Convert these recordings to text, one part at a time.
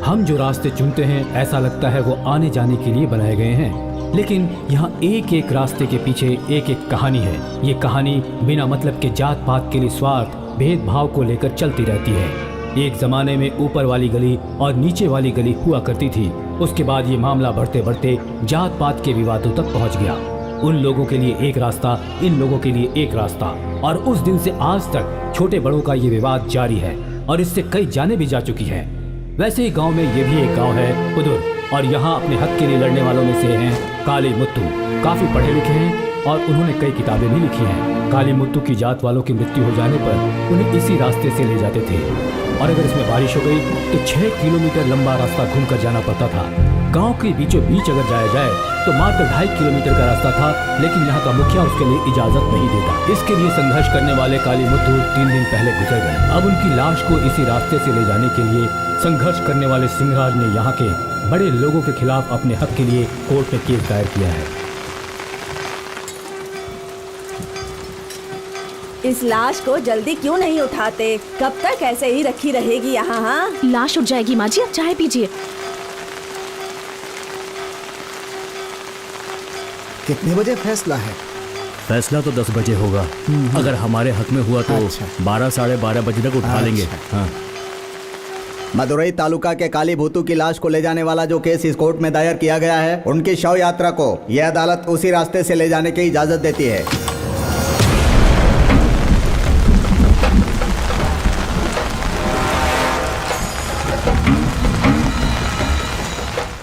हम जो रास्ते चुनते हैं ऐसा लगता है वो आने जाने के लिए बनाए गए हैं, लेकिन यहाँ एक एक रास्ते के पीछे एक एक कहानी है। ये कहानी बिना मतलब के जात पात के लिए स्वार्थ भेदभाव को लेकर चलती रहती है। एक जमाने में ऊपर वाली गली और नीचे वाली गली हुआ करती थी। उसके बाद ये मामला बढ़ते बढ़ते जात पात के विवादों तक पहुँच गया। उन लोगों के लिए एक रास्ता, इन लोगों के लिए एक रास्ता, और उस दिन से आज तक छोटे बड़ों का ये विवाद जारी है और इससे कई जाने भी जा चुकी हैं। वैसे ही गांव में ये भी एक गांव है उदुर, और यहाँ अपने हक के लिए लड़ने वालों में से हैं काली मुत्तू। काफी पढ़े लिखे हैं और उन्होंने कई किताबें भी लिखी हैं। काली मुत्तू की जात वालों की मृत्यु हो जाने पर उन्हें इसी रास्ते से ले जाते थे, और अगर इसमें बारिश हो गई तो 6 किलोमीटर लंबा रास्ता घूम कर जाना पड़ता था। गांव के बीचों बीच अगर जाया जाए तो मात्र 2.5 किलोमीटर का रास्ता था, लेकिन यहाँ का मुखिया उसके लिए इजाजत नहीं देता। इसके लिए संघर्ष करने वाले काली मुत्तू 3 दिन पहले गुजर गए। अब उनकी लाश को इसी रास्ते से ले जाने के लिए संघर्ष करने वाले सिंहराज ने यहाँ के बड़े लोगों के खिलाफ अपने हक के लिए कोर्ट में केस दायर किया है। इस लाश को जल्दी क्यों नहीं उठाते? कब तक ऐसे ही रखी रहेगी यहाँ? हाँ, लाश उठ जाएगी माँ जी, अब चाय पीजिए। कितने बजे फैसला है? फैसला तो 10 बजे होगा। अगर हमारे हक में हुआ तो 12 साढ़े 12 बजे तक उठा लेंगे। हाँ। मदुरई तालुका के काली भूतू की लाश को ले जाने वाला जो केस इस कोर्ट में दायर किया गया है, उनकी शव यात्रा को यह अदालत उसी रास्ते से ले जाने की इजाजत देती है।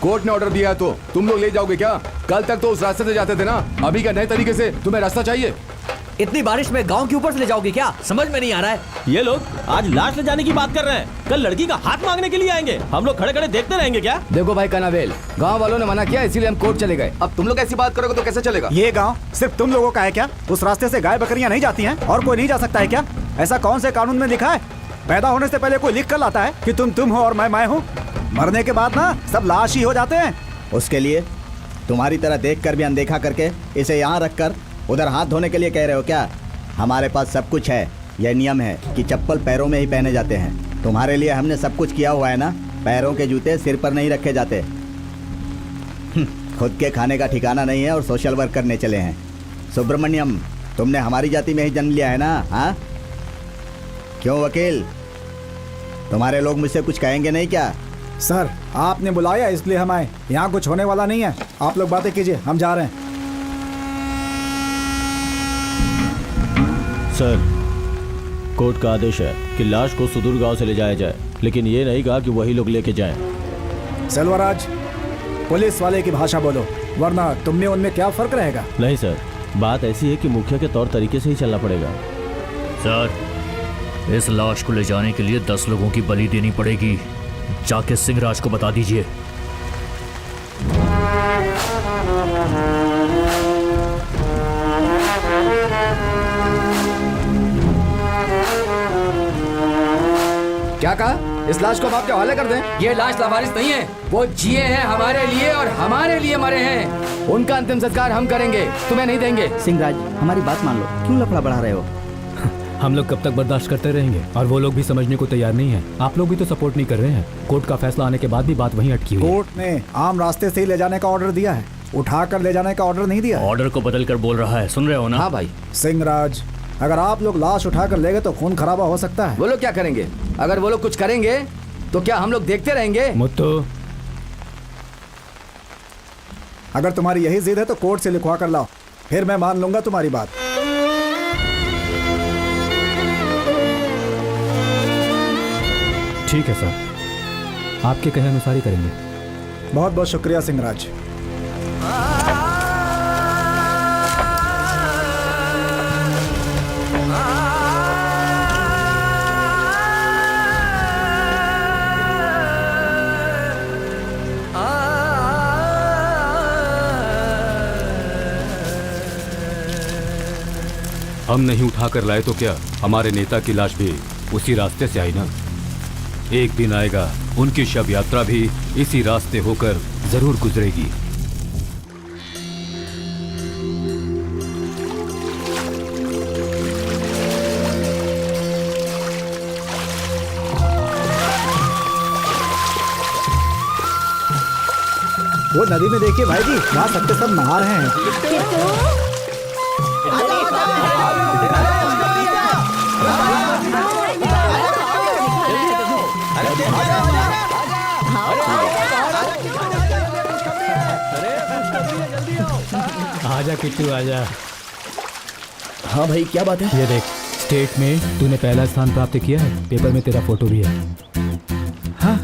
कोर्ट ने ऑर्डर दिया है तो तुम लोग ले जाओगे क्या? कल तक तो उस रास्ते से जाते थे ना, अभी क्या नए तरीके से तुम्हें रास्ता चाहिए? इतनी बारिश में गांव के ऊपर से ले जाओगे क्या? समझ में नहीं आ रहा है। ये लोग आज लाश ले जाने की बात कर रहे हैं, कल लड़की का हाथ मांगने के लिए आएंगे। हम लोग खड़े खड़े देखते रहेंगे क्या? देखो भाई कनावेल, गांव वालों ने मना किया इसीलिए हम कोर्ट चले गए। अब तुम लोग ऐसी बात करोगे तो कैसे चलेगा? ये गांव सिर्फ तुम लोगों का है क्या? उस रास्ते से गाय बकरियां नहीं जाती हैं और कोई नहीं जा सकता है क्या? ऐसा कौन से कानून में लिखा है? पैदा होने से पहले कोई लिख कर लाता है कि तुम हो और मैं हूँ? मरने के बाद ना सब लाश ही हो जाते हैं। उसके लिए तुम्हारी तरह देखकर भी अनदेखा करके इसे यहाँ रखकर उधर हाथ धोने के लिए कह रहे हो क्या? हमारे पास सब कुछ है। यह नियम है कि चप्पल पैरों में ही पहने जाते हैं। तुम्हारे लिए हमने सब कुछ किया हुआ है ना। पैरों के जूते सिर पर नहीं रखे जाते। खुद के खाने का ठिकाना नहीं है और सोशल वर्क करने चले हैं। सुब्रमण्यम, तुमने हमारी जाति में ही जन्म लिया है ना? हाँ, क्यों वकील, तुम्हारे लोग मुझसे कुछ कहेंगे नहीं क्या? सर, आपने बुलाया इसलिए हम आए। यहाँ कुछ होने वाला नहीं है। आप लोग बातें कीजिए, हम जा रहे हैं। सर, कोर्ट का आदेश है कि लाश को सुदूर गांव से ले जाया जाए, लेकिन ये नहीं कहा कि वही लोग लेके जाएं। सेल्वराज, पुलिस वाले की भाषा बोलो, वरना तुमने उनमें क्या फर्क रहेगा? नहीं सर, बात ऐसी है कि मुखिया के तौर तरीके से ही चलना पड़ेगा। सर, इस लाश को ले जाने के लिए 10 लोगों की बलि देनी पड़ेगी। जाके सिंहराज को बता दीजिए। क्या कहा? इस लाश को आप के हवाले कर दें? ये लाश लावारिस नहीं है, वो जिए हैं हमारे लिए और हमारे लिए मरे हैं। उनका अंतिम संस्कार हम करेंगे, तुम्हें नहीं देंगे। सिंहराज, हमारी बात मान लो, क्यों लफड़ा बढ़ा रहे हो? हम लोग कब तक बर्दाश्त करते रहेंगे? और वो लोग भी समझने को तैयार नहीं है। आप लोग भी तो सपोर्ट नहीं कर रहे हैं। कोर्ट का फैसला आने के बाद भी बात वहीं अटकी हुई है। कोर्ट ने आम रास्ते से ही ले जाने का ऑर्डर दिया है, उठा कर ले जाने का ऑर्डर नहीं दिया। ऑर्डर को बदल कर बोल रहा है, सुन रहे हो ना? हाँ भाई। सिंहराज, अगर आप लोग लाश उठा कर ले गए तो खून खराबा हो सकता है। वो लोग क्या करेंगे? अगर वो लोग कुछ करेंगे तो क्या हम लोग देखते रहेंगे? मुत्तू, अगर तुम्हारी यही जिद है तो कोर्ट से लिखवा कर लाओ, फिर मैं मान लूंगा तुम्हारी बात। ठीक है सर, आपके कहे अनुसार ही करेंगे। बहुत बहुत शुक्रिया सिंहराज। हम नहीं उठा कर लाए तो क्या हमारे नेता की लाश भी उसी रास्ते से आई ना? एक दिन आएगा उनकी शव यात्रा भी इसी रास्ते होकर जरूर गुजरेगी। वो नदी में देखिए भाई जी, वहाँ सबके सब नहा रहे हैं। आजा किट्टू आजा। हाँ भाई, क्या बात है? ये देख, स्टेट में तूने पहला स्थान प्राप्त किया है। पेपर में तेरा फोटो भी है। हाँ।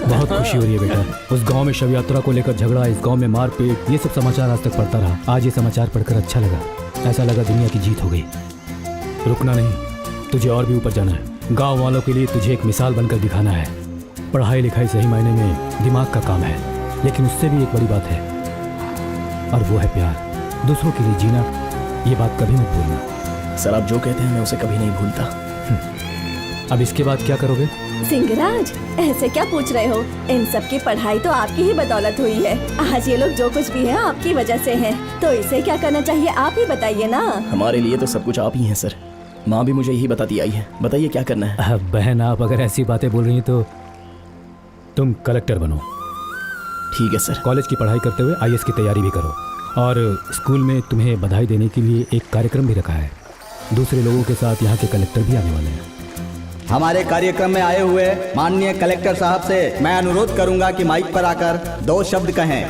बहुत खुशी हो रही है बेटा। उस गांव में शव यात्रा को लेकर झगड़ा, इस गांव में मारपीट, ये सब समाचार आज तक पढ़ता रहा। आज ये समाचार पढ़कर अच्छा लगा। ऐसा लगा दुनिया की जीत हो गई। रुकना नहीं, तुझे और भी ऊपर जाना है। गांव वालों के लिए तुझे एक मिसाल बनकर दिखाना है। पढ़ाई लिखाई सही मायने में दिमाग का काम है, लेकिन उससे भी एक बड़ी बात है, और वो है प्यार। दूसरों के लिए जीना, ये बात कभी मत भूलना। सर, आप जो कहते हैं मैं उसे कभी नहीं भूलता। अब इसके बाद क्या करोगे? सिंगराज, ऐसे क्या पूछ रहे हो? इन सब की पढ़ाई तो आपकी ही बदौलत हुई है। आज ये लोग जो कुछ भी है आपकी वजह से है, तो इसे क्या करना चाहिए आप ही बताइए ना। हमारे लिए तो सब कुछ आप ही हैं सर। माँ भी मुझे यही बताती आई है। बताइए क्या करना है? बहन, आप अगर ऐसी बातें बोल रही हैं तो तुम कलेक्टर बनो। ठीक है सर। कॉलेज की पढ़ाई करते हुए IAS की तैयारी भी करो। और स्कूल में तुम्हें बधाई देने के लिए एक कार्यक्रम भी रखा है। दूसरे लोगों के साथ यहाँ के कलेक्टर भी आने वाले हैं। हमारे कार्यक्रम में आए हुए माननीय कलेक्टर साहब से मैं अनुरोध करूंगा कि माइक पर आकर 2 शब्द कहें।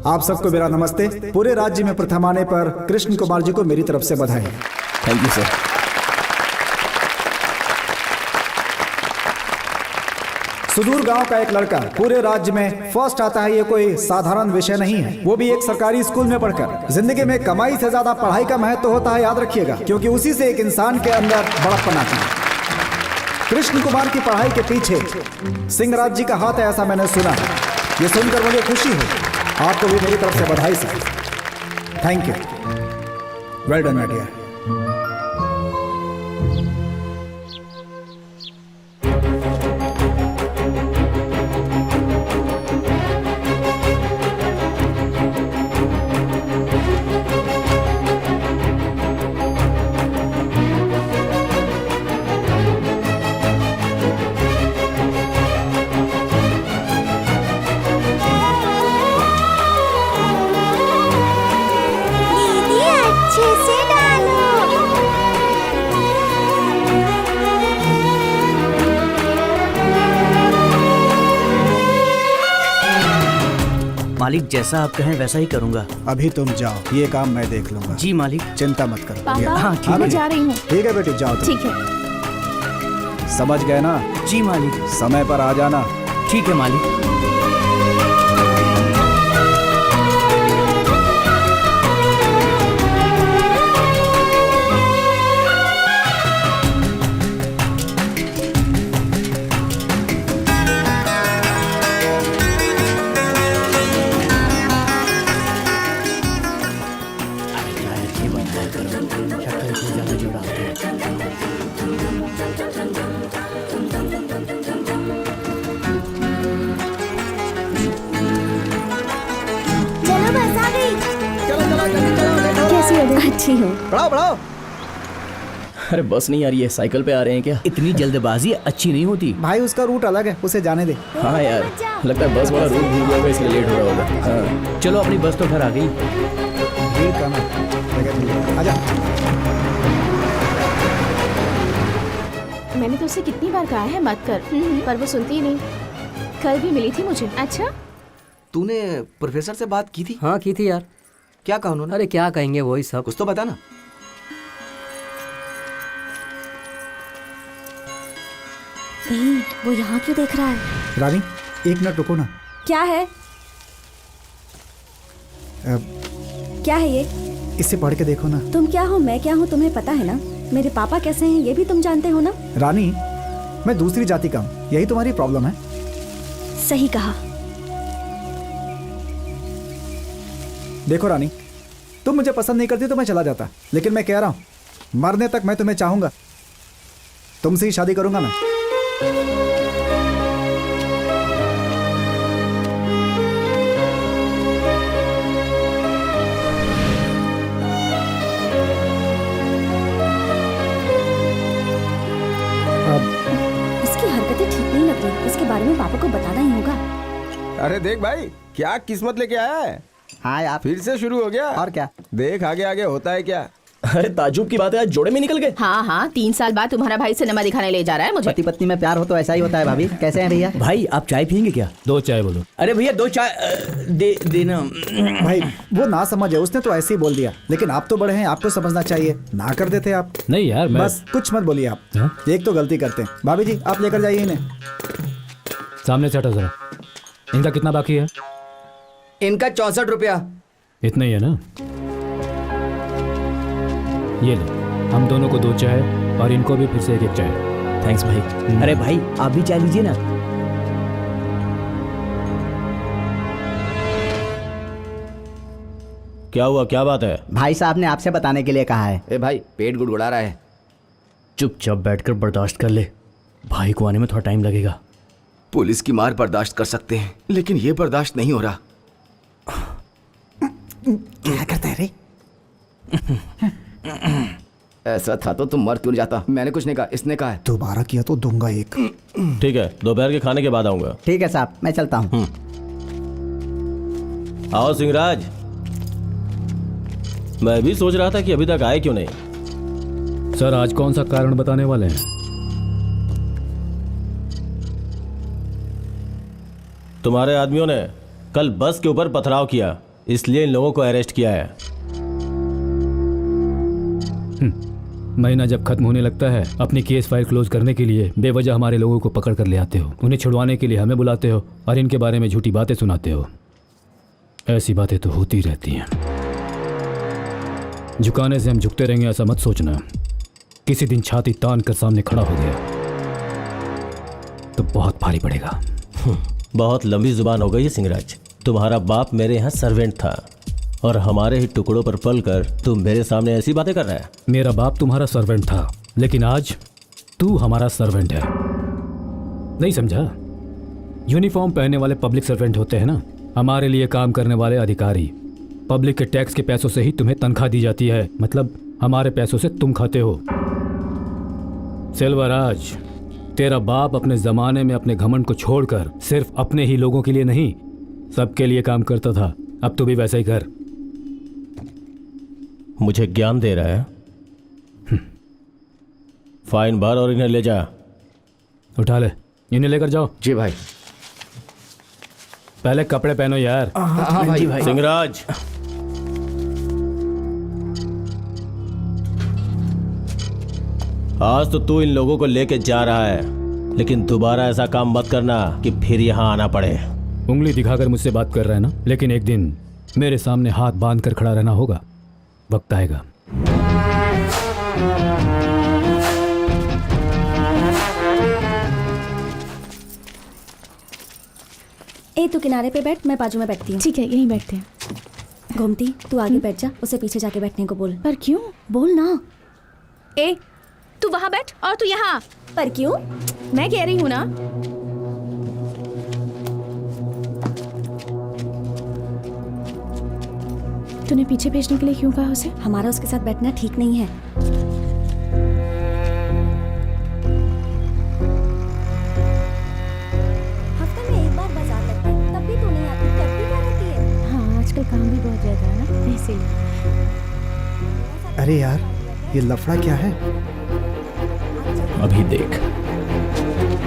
आप सबको मेरा नमस्ते। पूरे राज्य में प्रथम आने पर कृष्ण कुमार जी को मेरी तरफ से बधाई। Thank you sir. सुदूर गांव का एक लड़का पूरे राज्य में फर्स्ट आता है, ये कोई साधारण विषय नहीं है, वो भी एक सरकारी स्कूल में पढ़कर। जिंदगी में कमाई से ज्यादा पढ़ाई का महत्व होता है, याद रखिएगा, क्योंकि उसी से एक इंसान के अंदर बड़प्पन आता है। कृष्ण कुमार की पढ़ाई के पीछे सिंगराज जी का हाथ है, ऐसा मैंने सुना है। ये सुनकर मुझे खुशी हुई। आपको भी मेरी तरफ से बधाई sir. Thank you. Well done my dear. दीदी अच्छे से डालो। मालिक, जैसा आप कहें वैसा ही करूंगा। अभी तुम जाओ, ये काम मैं देख लूंगा। जी मालिक। चिंता मत करो। पापा, हाँ, ठीक मैं है। जा रही हूँ। ठीक है बेटी, जाओ तुम। ठीक है। समझ गए ना? जी मालिक। समय पर आ जाना। ठीक है मालिक। चलो बस आ गई। कैसी हो बेटा? अच्छी हूँ। बढ़ाओ बढ़ाओ। अरे बस नहीं आ रही है, साइकिल पे आ रहे हैं क्या? इतनी जल्दबाजी अच्छी नहीं होती। भाई उसका रूट अलग है, उसे जाने दे। हाँ यार, लगता है बस वाला रूट भूल गया होगा, इसलिए लेट हो रहा होगा। हाँ। चलो, अपनी बस तो घर आ गई। भीड़ कम है। आजा। मैंने तो उसे कितनी बार कहा है मत कर, पर वो सुनती ही नहीं। कल भी मिली थी मुझे। अच्छा, तूने प्रोफेसर से बात की थी? हाँ, की थी यार। क्या कहा उन्होंने? अरे क्या कहेंगे, वही सब। कुछ तो बता ना। वो यहाँ क्यों देख रहा है? रानी, एक मिनट रुको ना। क्या है? क्या है ये? इसे पढ़ के देखो ना। तुम क्या हो, मैं क्या हूँ, तुम्हें पता है ना। मेरे पापा कैसे हैं ये भी तुम जानते हो ना। रानी, मैं दूसरी जाति का हूँ, यही तुम्हारी प्रॉब्लम है। सही कहा। देखो रानी, तुम मुझे पसंद नहीं करती तो मैं चला जाता, लेकिन मैं कह रहा हूँ, मरने तक मैं तुम्हें चाहूंगा। तुमसे ही शादी करूंगा मैं। बारे में पापा को बताना ही होगा। अरे देख भाई, क्या किस्मत लेके आया है। हाँ यार, फिर से शुरू हो गया। और क्या। देख आगे आगे होता है क्या। अरे ताजुब की बात है, आज जोड़े में निकल गए। हाँ हाँ, 3 साल बाद तुम्हारा भाई सिनेमा दिखाने ले जा रहा है मुझे। पति पत्नी में प्यार हो तो ऐसा ही होता है। भाभी कैसे हैं भैया? भाई आप चाय पियेंगे क्या? 2 चाय बोलो। अरे भैया 2 चाय देना। भाई वो ना समझे, उसने तो ऐसे ही बोल दिया, लेकिन आप तो बड़े हैं, आपको समझना चाहिए। ना कर देते आप। नहीं यार, मैं बस कुछ मत बोलिए आप। हाँ? एक तो गलती करते हैं। भाभी जी आप लेकर जाइए इन्हें। सामने से हटो जरा। इनका कितना बाकी है? इनका 64 रुपया। इतना ही है ना? ये लो, हम दोनों को 2 चाय और इनको भी फिर से 1 चाय। थैंक्स भाई। अरे भाई आप भी चाय लीजिए ना। क्या हुआ, क्या बात है? भाई साहब ने आपसे बताने के लिए कहा है। ए भाई, पेट गुड़गुड़ा रहा है। चुपचाप बैठकर बर्दाश्त कर ले, भाई को आने में थोड़ा टाइम लगेगा। पुलिस की मार बर्दाश्त कर सकते हैं, लेकिन ये बर्दाश्त नहीं हो रहा। क्या करते हैं रे? ऐसा था तो तुम मर क्यों नहीं जाता। मैंने कुछ नहीं कहा, इसने कहा है। दोबारा किया तो दूंगा एक। ठीक है, दोपहर के खाने के बाद आऊंगा। ठीक है साहब, मैं चलता हूँ। आओ सिंहराज। मैं भी सोच रहा था कि अभी तक आए क्यों नहीं। सर आज कौन सा कारण बताने वाले हैं? तुम्हारे आदमियों ने कल बस के ऊपर पथराव किया, इसलिए इन लोगों को अरेस्ट किया है। महीना जब खत्म होने लगता है, अपनी केस फाइल क्लोज करने के लिए बेवजह हमारे लोगों को पकड़ कर ले आते हो। उन्हें छुड़वाने के लिए हमें बुलाते हो और इनके बारे में झूठी बातें सुनाते हो। ऐसी बातें तो होती रहती हैं। झुकाने से हम झुकते रहेंगे ऐसा मत सोचना। किसी दिन छाती तान कर सामने खड़ा हो गया तो बहुत भारी पड़ेगा। बहुत लंबी जुबान हो गई है सिंहराज। तुम्हारा बाप मेरे यहाँ सर्वेंट था और हमारे ही टुकड़ों पर पलकर तुम मेरे सामने ऐसी बातें कर रहा है। मेरा बाप तुम्हारा सर्वेंट था, लेकिन आज तू हमारा सर्वेंट है। नहीं समझा? यूनिफॉर्म पहनने वाले पब्लिक सर्वेंट होते हैं ना, हमारे लिए काम करने वाले अधिकारी। पब्लिक के टैक्स के पैसों से ही तुम्हें तनख्वाह दी जाती है, मतलब हमारे पैसों से तुम खाते हो। सेल्वराज, तेरा बाप अपने जमाने में अपने घमंड को छोड़कर सिर्फ अपने ही लोगों के लिए नहीं, सबके लिए काम करता था। अब तू भी वैसा ही कर। मुझे ज्ञान दे रहा है। फाइन भर और इन्हें ले जा। उठा ले, इन्हें लेकर जाओ। जी भाई। पहले कपड़े पहनो यार। हाँ भाई। सिंहराज, आज तो तू इन लोगों को लेके जा रहा है, लेकिन दोबारा ऐसा काम मत करना कि फिर यहाँ आना पड़े। उंगली दिखाकर मुझसे बात कर रहा है ना, लेकिन एक दिन मेरे सामने हाथ बांध कर खड़ा रहना होगा। वक्त आएगा। ए तू किनारे पे बैठ, मैं बाजू में बैठती हूँ। ठीक है, यहीं बैठते हैं। घूमती तू आगे बैठ जा, उसे पीछे जाके बैठने को बोल। पर क्यों? बोल ना। ए तू वहाँ बैठ और तू यहाँ। पर क्यों? मैं कह रही हूँ ना। तूने पीछे भेजने के लिए क्यों कहा उसे? हमारा उसके साथ बैठना ठीक नहीं है। हफ्ते में एक बार बाजार लगता है, तब भी तू नहीं आती, करती क्या रहती है? हाँ, आजकल काम भी बहुत रहता है ना, इसीलिए। अरे यार, ये लफड़ा क्या है? अभी देख।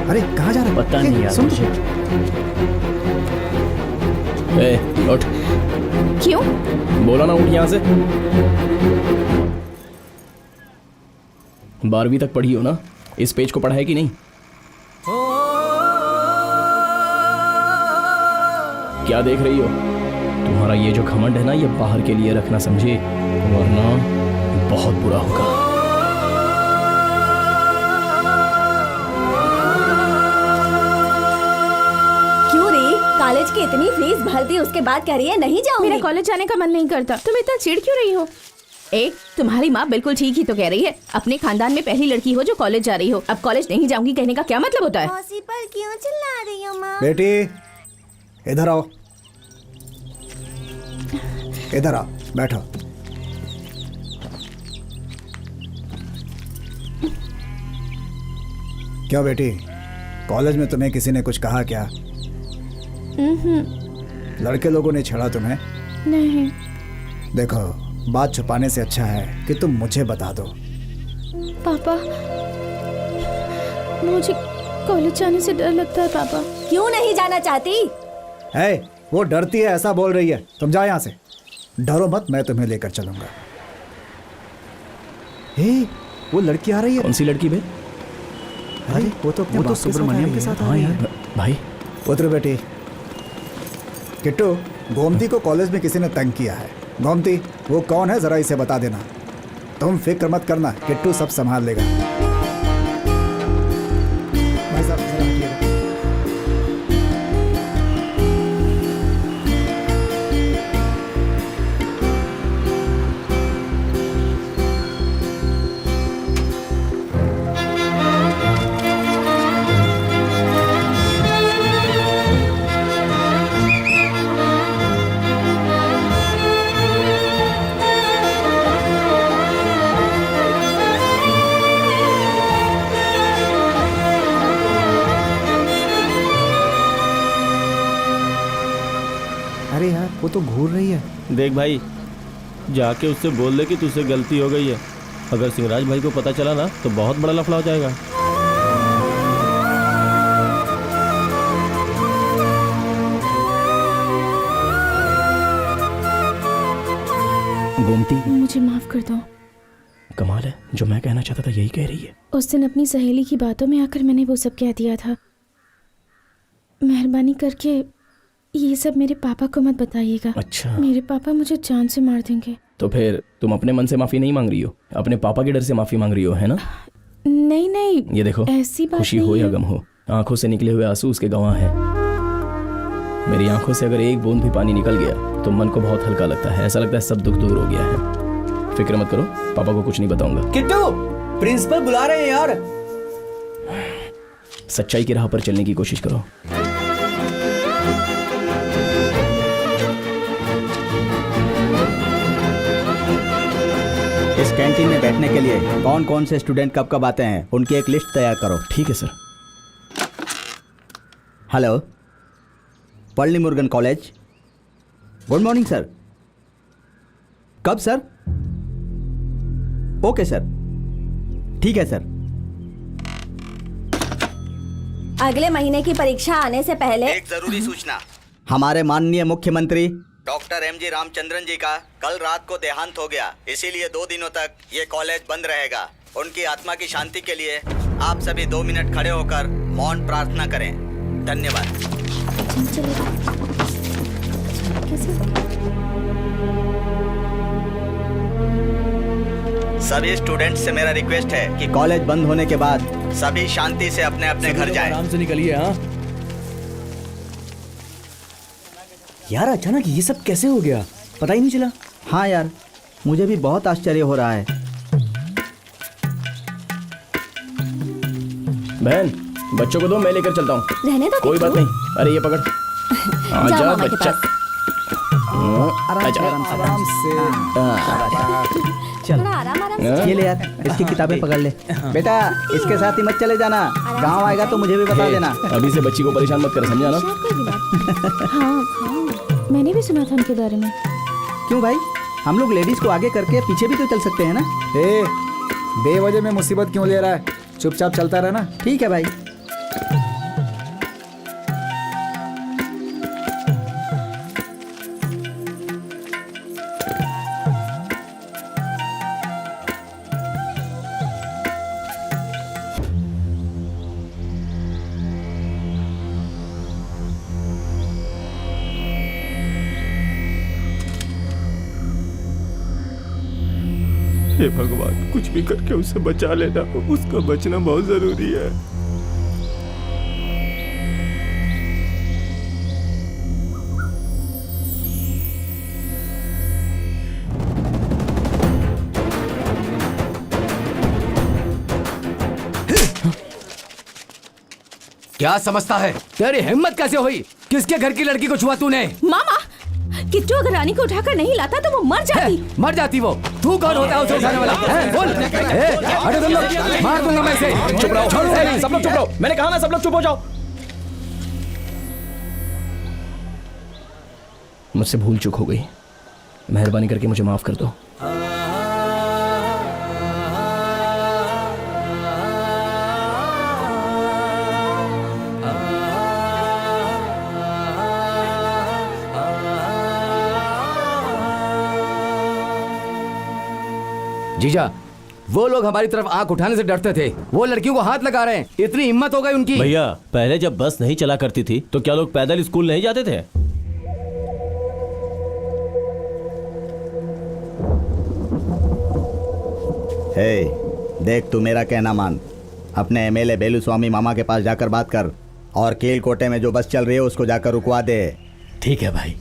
अरे कहाँ जा रहा है? पता नहीं यार सुन। मुझे। ए, उठ। क्यों? बोला ना उठ यहाँ से। 12वीं तक पढ़ी हो ना, इस पेज को पढ़ा है कि नहीं? क्या देख रही हो? तुम्हारा ये जो घमंड है ना, ये बाहर के लिए रखना, समझे? वरना बहुत बुरा होगा। क्यों रे? कॉलेज की इतनी फीस भर दी, उसके बाद कह रही है नहीं जाऊंगी। मेरा कॉलेज जाने का मन नहीं करता। तुम इतना चिढ़ क्यों रही हो? तुम्हारी माँ बिल्कुल ठीक ही तो कह रही है। अपने खानदान में पहली लड़की हो जो कॉलेज जा रही हो। अब कॉलेज नहीं जाऊंगी कहने का क्या मतलब होता है? मौसी पर क्यों चिल्ला रही हो माँ? बेटी इधर आओ, इधर आओ, बैठो। क्या बेटी, कॉलेज में तुम्हें किसी ने कुछ कहा क्या? लड़के लोगों ने छेड़ा तुम्हें? नहीं। देखो, बात छुपाने से अच्छा है कि तुम मुझे बता दो। पापा, मुझे कॉलेज जाने से डर लगता है पापा। क्यों नहीं जाना चाहती? है, वो डरती है ऐसा बोल रही है। तुम जाओ यहाँ से। डरो मत, मैं तुम्हें लेकर चलूंगा। हे, वो लड़की आ रही है। कौन सी लड़की भाई? अरे वो तो सुब्रमण्यम के साथ आ रही है। भाई उतरो बेटी। किट्टू, गोमती को कॉलेज में किसी ने तंग किया है। गोमती, वो कौन है जरा इसे बता देना। तुम फिक्र मत करना, किट्टू सब संभाल लेगा। भाई साहब, जरा हटिएगा। अरे यार, वो तो घूर रही है। देख भाई, जाके उससे बोल दे कि तुझसे गलती हो गई है। अगर सिंहराज भाई को पता चला ना तो बहुत बड़ा लफड़ा हो जाएगा। गोमती, मुझे माफ कर दो। कमाल है, जो मैं कहना चाहता था यही कह रही है। उस दिन अपनी सहेली की बातों में आकर मैंने वो सब कह दिया था। मेहरबानी करके ये सब मेरे पापा को मत बताइएगा। अच्छा। मेरे पापा मुझे जान से मार देंगे। तो फिर तुम अपने मन से माफी नहीं मांग रही हो, अपने पापा के डर से माफी मांग रही हो, है ना? नहीं नहीं, ये देखो, ऐसी बात खुशी नहीं हो या है। गम हो, आंखों से निकले हुए आंसू उसके गवाह हैं। मेरी आंखों से अगर एक बूंद भी पानी निकल गया तो मन को बहुत हल्का लगता है। ऐसा लगता है सब दुख दूर हो गया है। फिक्र मत करो, पापा को कुछ नहीं बताऊंगा। किट्टू, प्रिंसिपल बुला रहे हैं यार। सच्चाई की राह पर चलने की कोशिश करो। इस कैंटीन में बैठने के लिए कौन कौन से स्टूडेंट कब कब आते हैं, उनकी एक लिस्ट तैयार करो। ठीक है सर। हेलो, पढ़नी Murugan college. Good morning sir. कब सर? ओके सर, ठीक है सर। अगले महीने की परीक्षा आने से पहले एक जरूरी सूचना। हमारे माननीय मुख्यमंत्री डॉक्टर एम जी रामचंद्रन जी का कल रात को देहांत हो गया, इसीलिए 2 दिनों तक ये कॉलेज बंद रहेगा। उनकी आत्मा की शांति के लिए आप सभी 2 मिनट खड़े होकर मौन प्रार्थना करें। धन्यवाद। सभी स्टूडेंट्स से मेरा रिक्वेस्ट है कि कॉलेज बंद होने के बाद सभी शांति से अपने अपने घर जाएं। आराम से निकलिए। हाँ यार, अचानक ये सब कैसे हो गया, पता ही नहीं चला। हाँ यार, मुझे भी बहुत आश्चर्य हो रहा है। बहन, बच्चों को दो, मैं लेकर चलता हूँ। रहने दो। कोई बात नहीं। अरे ये पकड़। जाओ आजा मामा के बच्चा। पास। आराम से। थोड़ा आराम से। ये ले यार, इसकी किताबें पकड़ ले। बेटा, इसके साथ ही मत चले जाना। गांव आएगा तो मुझे भी बता देना। अभी से बच्ची को परेशान मत कर, समझा ना? हाँ, मैंने भी सुना था उनके बारे में। क्यों भाई, हम लोग लेडीज को आगे करके पीछे भी तो चल सकते हैं ना। बेवजह में मुसीबत क्यों ले रहा है? चुपचाप चलता रहना। ठीक है भाई। हे भगवान, कुछ भी करके उसे बचा लेना, उसका बचना बहुत जरूरी है। क्या समझता है? तेरी हिम्मत कैसे हुई? किसके घर की लड़की को छुआ तूने? मामा, किट्टू अगर रानी को उठाकर नहीं लाता तो वो मर जाती। मर जाती वो। तू कौन होता है उसे उठाने वाला? हैं? बोल। अरे तुम लोग, मार दूंगा मैं इसे। चुप रहो, छोड़ो। सब लोग चुप रहो। मैंने कहा ना सब लोग चुप हो जाओ। मुझसे भूल चूक हो गई, मेहरबानी करके मुझे माफ कर दो। जीजा, वो लोग हमारी तरफ आंख उठाने से डरते थे, वो लड़कियों को हाथ लगा रहे हैं। इतनी हिम्मत हो गई उनकी। भैया पहले जब बस नहीं चला करती थी तो क्या लोग पैदल स्कूल नहीं जाते थे? हे, देख तू मेरा कहना मान, अपने एमएलए बेलू स्वामी मामा के पास जाकर बात कर और केल कोटे में जो बस चल रही है उसको जाकर रुकवा दे। ठीक है भाई।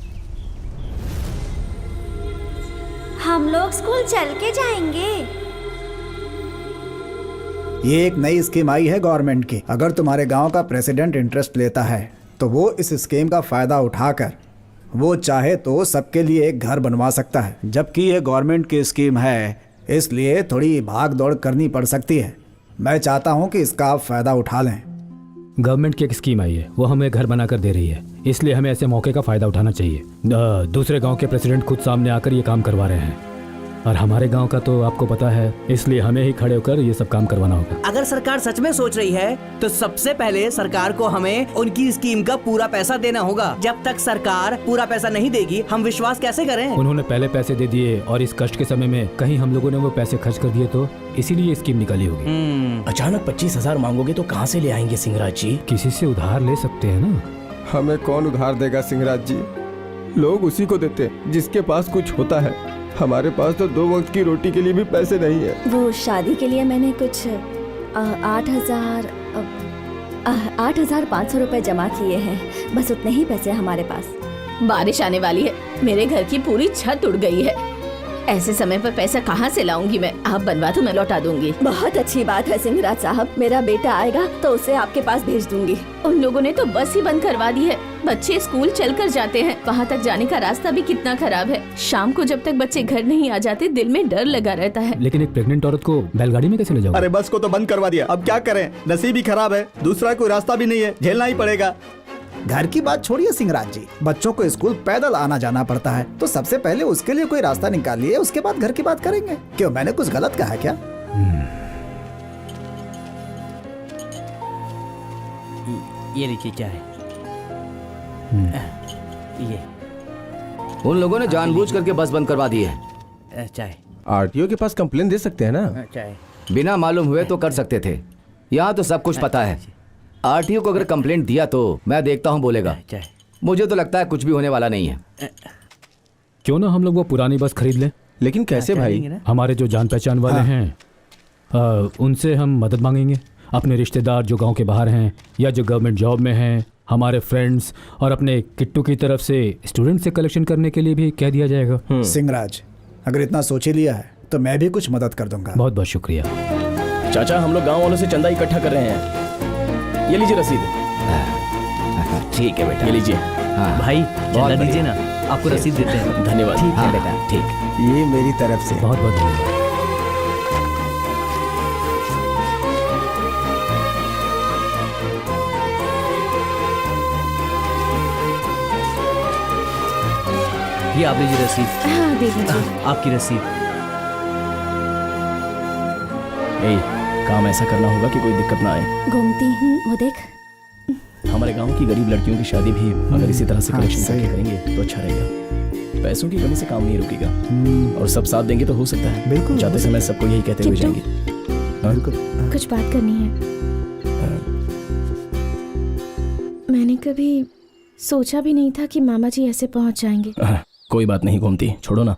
हम लोग स्कूल चल के जाएंगे। ये एक नई स्कीम आई है गवर्नमेंट की। अगर तुम्हारे गांव का प्रेसिडेंट इंटरेस्ट लेता है तो वो इस स्कीम का फायदा उठाकर वो चाहे तो सबके लिए एक घर बनवा सकता है। जबकि ये गवर्नमेंट की स्कीम है, इसलिए थोड़ी भाग दौड़ करनी पड़ सकती है। मैं चाहता हूँ कि इसका आप फायदा उठा लें। गवर्नमेंट की एक स्कीम आई है, वो हमें घर बनाकर दे रही है, इसलिए हमें ऐसे मौके का फायदा उठाना चाहिए। दूसरे गांव के प्रेसिडेंट खुद सामने आकर ये काम करवा रहे हैं और हमारे गांव का तो आपको पता है, इसलिए हमें ही खड़े होकर ये सब काम करवाना होगा। अगर सरकार सच में सोच रही है तो सबसे पहले सरकार को हमें उनकी स्कीम का पूरा पैसा देना होगा। जब तक सरकार पूरा पैसा नहीं देगी हम विश्वास कैसे करें? उन्होंने पहले पैसे दे दिए और इस कष्ट के समय में कहीं हम लोगों ने वो पैसे खर्च कर दिए तो इसीलिए ये स्कीम निकाली होगी। अचानक 25,000 मांगोगे तो कहाँ से ले आएंगे सिंहराज जी? किसी से उधार ले सकते हैं ना। हमें कौन उधार देगा सिंहराज जी? लोग उसी को देते जिसके पास कुछ होता है। हमारे पास तो 2 वक्त की रोटी के लिए भी पैसे नहीं है। वो शादी के लिए मैंने कुछ 8,500 रुपए जमा किए हैं, बस उतने ही पैसे हमारे पास। बारिश आने वाली है, मेरे घर की पूरी छत उड़ गई है। ऐसे समय पर पैसा कहाँ से लाऊंगी मैं? आप बनवा दो, मैं लौटा दूंगी। बहुत अच्छी बात है सिंहराज साहब, मेरा बेटा आएगा तो उसे आपके पास भेज दूंगी। उन लोगों ने तो बस ही बंद करवा दी है। बच्चे स्कूल चलकर जाते हैं, वहाँ तक जाने का रास्ता भी कितना खराब है। शाम को जब तक बच्चे घर नहीं आ जाते दिल में डर लगा रहता है। लेकिन एक प्रेग्नेंट औरत को बैलगाड़ी में कैसे ले जाओगे? अरे बस को तो बंद करवा दिया, अब क्या करें? नसीब ही खराब है, दूसरा कोई रास्ता भी नहीं है, झेलना ही पड़ेगा। घर की बात छोड़िए सिंहराज जी, बच्चों को स्कूल पैदल आना जाना पड़ता है, तो सबसे पहले उसके लिए कोई रास्ता निकालिए, उसके बाद घर की बात करेंगे। क्यों, मैंने कुछ गलत कहा क्या? ये लीजिए चाय। ये उन लोगों ने जानबूझ करके बस बंद करवा दी है। चाय। आरटीओ के पास कंप्लेन दे सकते हैं ना? चाय। बिना मालूम हुए तो कर सकते थे, यहाँ तो सब कुछ पता है। आरटीओ को अगर कंप्लेंट दिया तो मैं देखता हूँ बोलेगा। मुझे तो लगता है कुछ भी होने वाला नहीं है। क्यों ना हम लोग वो पुरानी बस खरीद लें? लेकिन कैसे भाई? हमारे जो जान पहचान वाले हैं उनसे हम मदद मांगेंगे। अपने रिश्तेदार जो गांव के बाहर हैं या जो गवर्नमेंट जॉब में हैं, हमारे फ्रेंड्स और अपने किट्टू की तरफ से स्टूडेंट से कलेक्शन करने के लिए भी कह दिया जाएगा। सिंहराज, अगर इतना सोच ही लिया है तो मैं भी कुछ मदद कर दूंगा। बहुत बहुत शुक्रिया चाचा, हम लोग गाँव वालों से चंदा इकट्ठा कर रहे हैं। ये लीजिए रसीद। ठीक है बेटा, ये लीजिए। हाँ भाई चंदा दीजिए ना, आपको रसीद देते हैं। धन्यवाद। ठीक है बेटा, ठीक। ये मेरी तरफ से बहुत बहुत धन्यवाद। ये आप लीजिए रसीद। हाँ दे दीजिए। आपकी रसीद। काम ऐसा करना होगा कि कोई दिक्कत ना आए। घूमती हूँ, वो देख। हमारे गांव की गरीब लड़कियों की शादी भी अगर इसी तरह से कलेक्शन करके करेंगे तो अच्छा रहेगा। पैसों की कमी से काम नहीं रुकेगा और सब साथ देंगे तो हो सकता है। बिल्कुल। जाते समय सबको यही कहते हुए जाएंगे। कुछ बात करनी है। मैंने कभी सोचा भी नहीं था कि मामा जी ऐसे पहुंच जाएंगे। कोई बात नहीं गोमती, छोड़ो ना।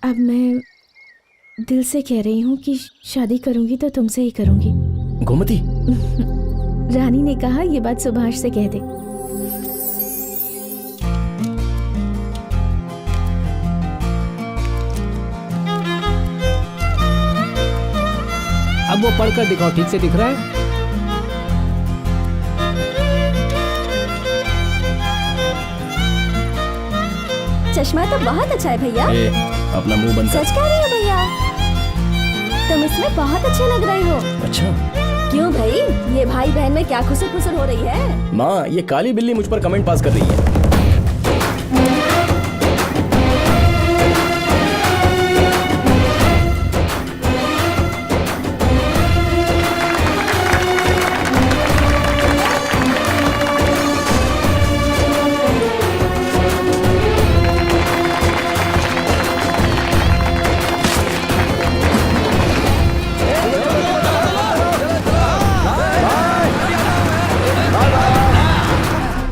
अब मैं दिल से कह रही हूँ कि शादी करूंगी तो तुमसे ही करूंगी। गोमती। रानी ने कहा ये बात सुभाष से कह दे। अब वो पढ़कर दिखाओ, ठीक से दिख रहा है? चश्मा तो बहुत अच्छा है भैया। अपना मुंह बंद कर। सच कह रही हो भैया, तुम इसमें बहुत अच्छे लग रहे हो। अच्छा क्यों भाई, ये भाई बहन में क्या खुसर खुसर हो रही है? माँ, ये काली बिल्ली मुझ पर कमेंट पास कर रही है।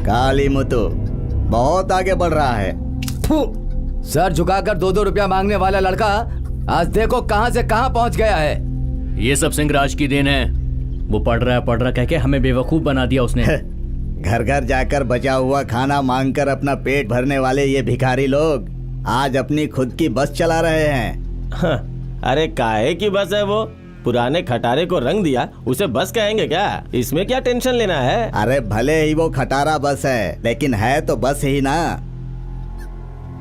काली मुतु बहुत आगे बढ़ रहा है। सर झुकाकर 2-2 रुपया मांगने वाला लड़का आज देखो कहां से कहां पहुंच गया है। ये सब सिंहराज की देन है। वो पढ़ रहा कह के हमें बेवकूफ बना दिया उसने। घर घर जाकर बचा हुआ खाना मांगकर अपना पेट भरने वाले ये भिखारी लोग आज अपनी खुद की बस चला रहे हैं। हाँ, अरे काहे की बस है वो? पुराने खटारे को रंग दिया, उसे बस कहेंगे क्या? इसमें क्या टेंशन लेना है? अरे भले ही वो खटारा बस है, लेकिन है तो बस ही ना।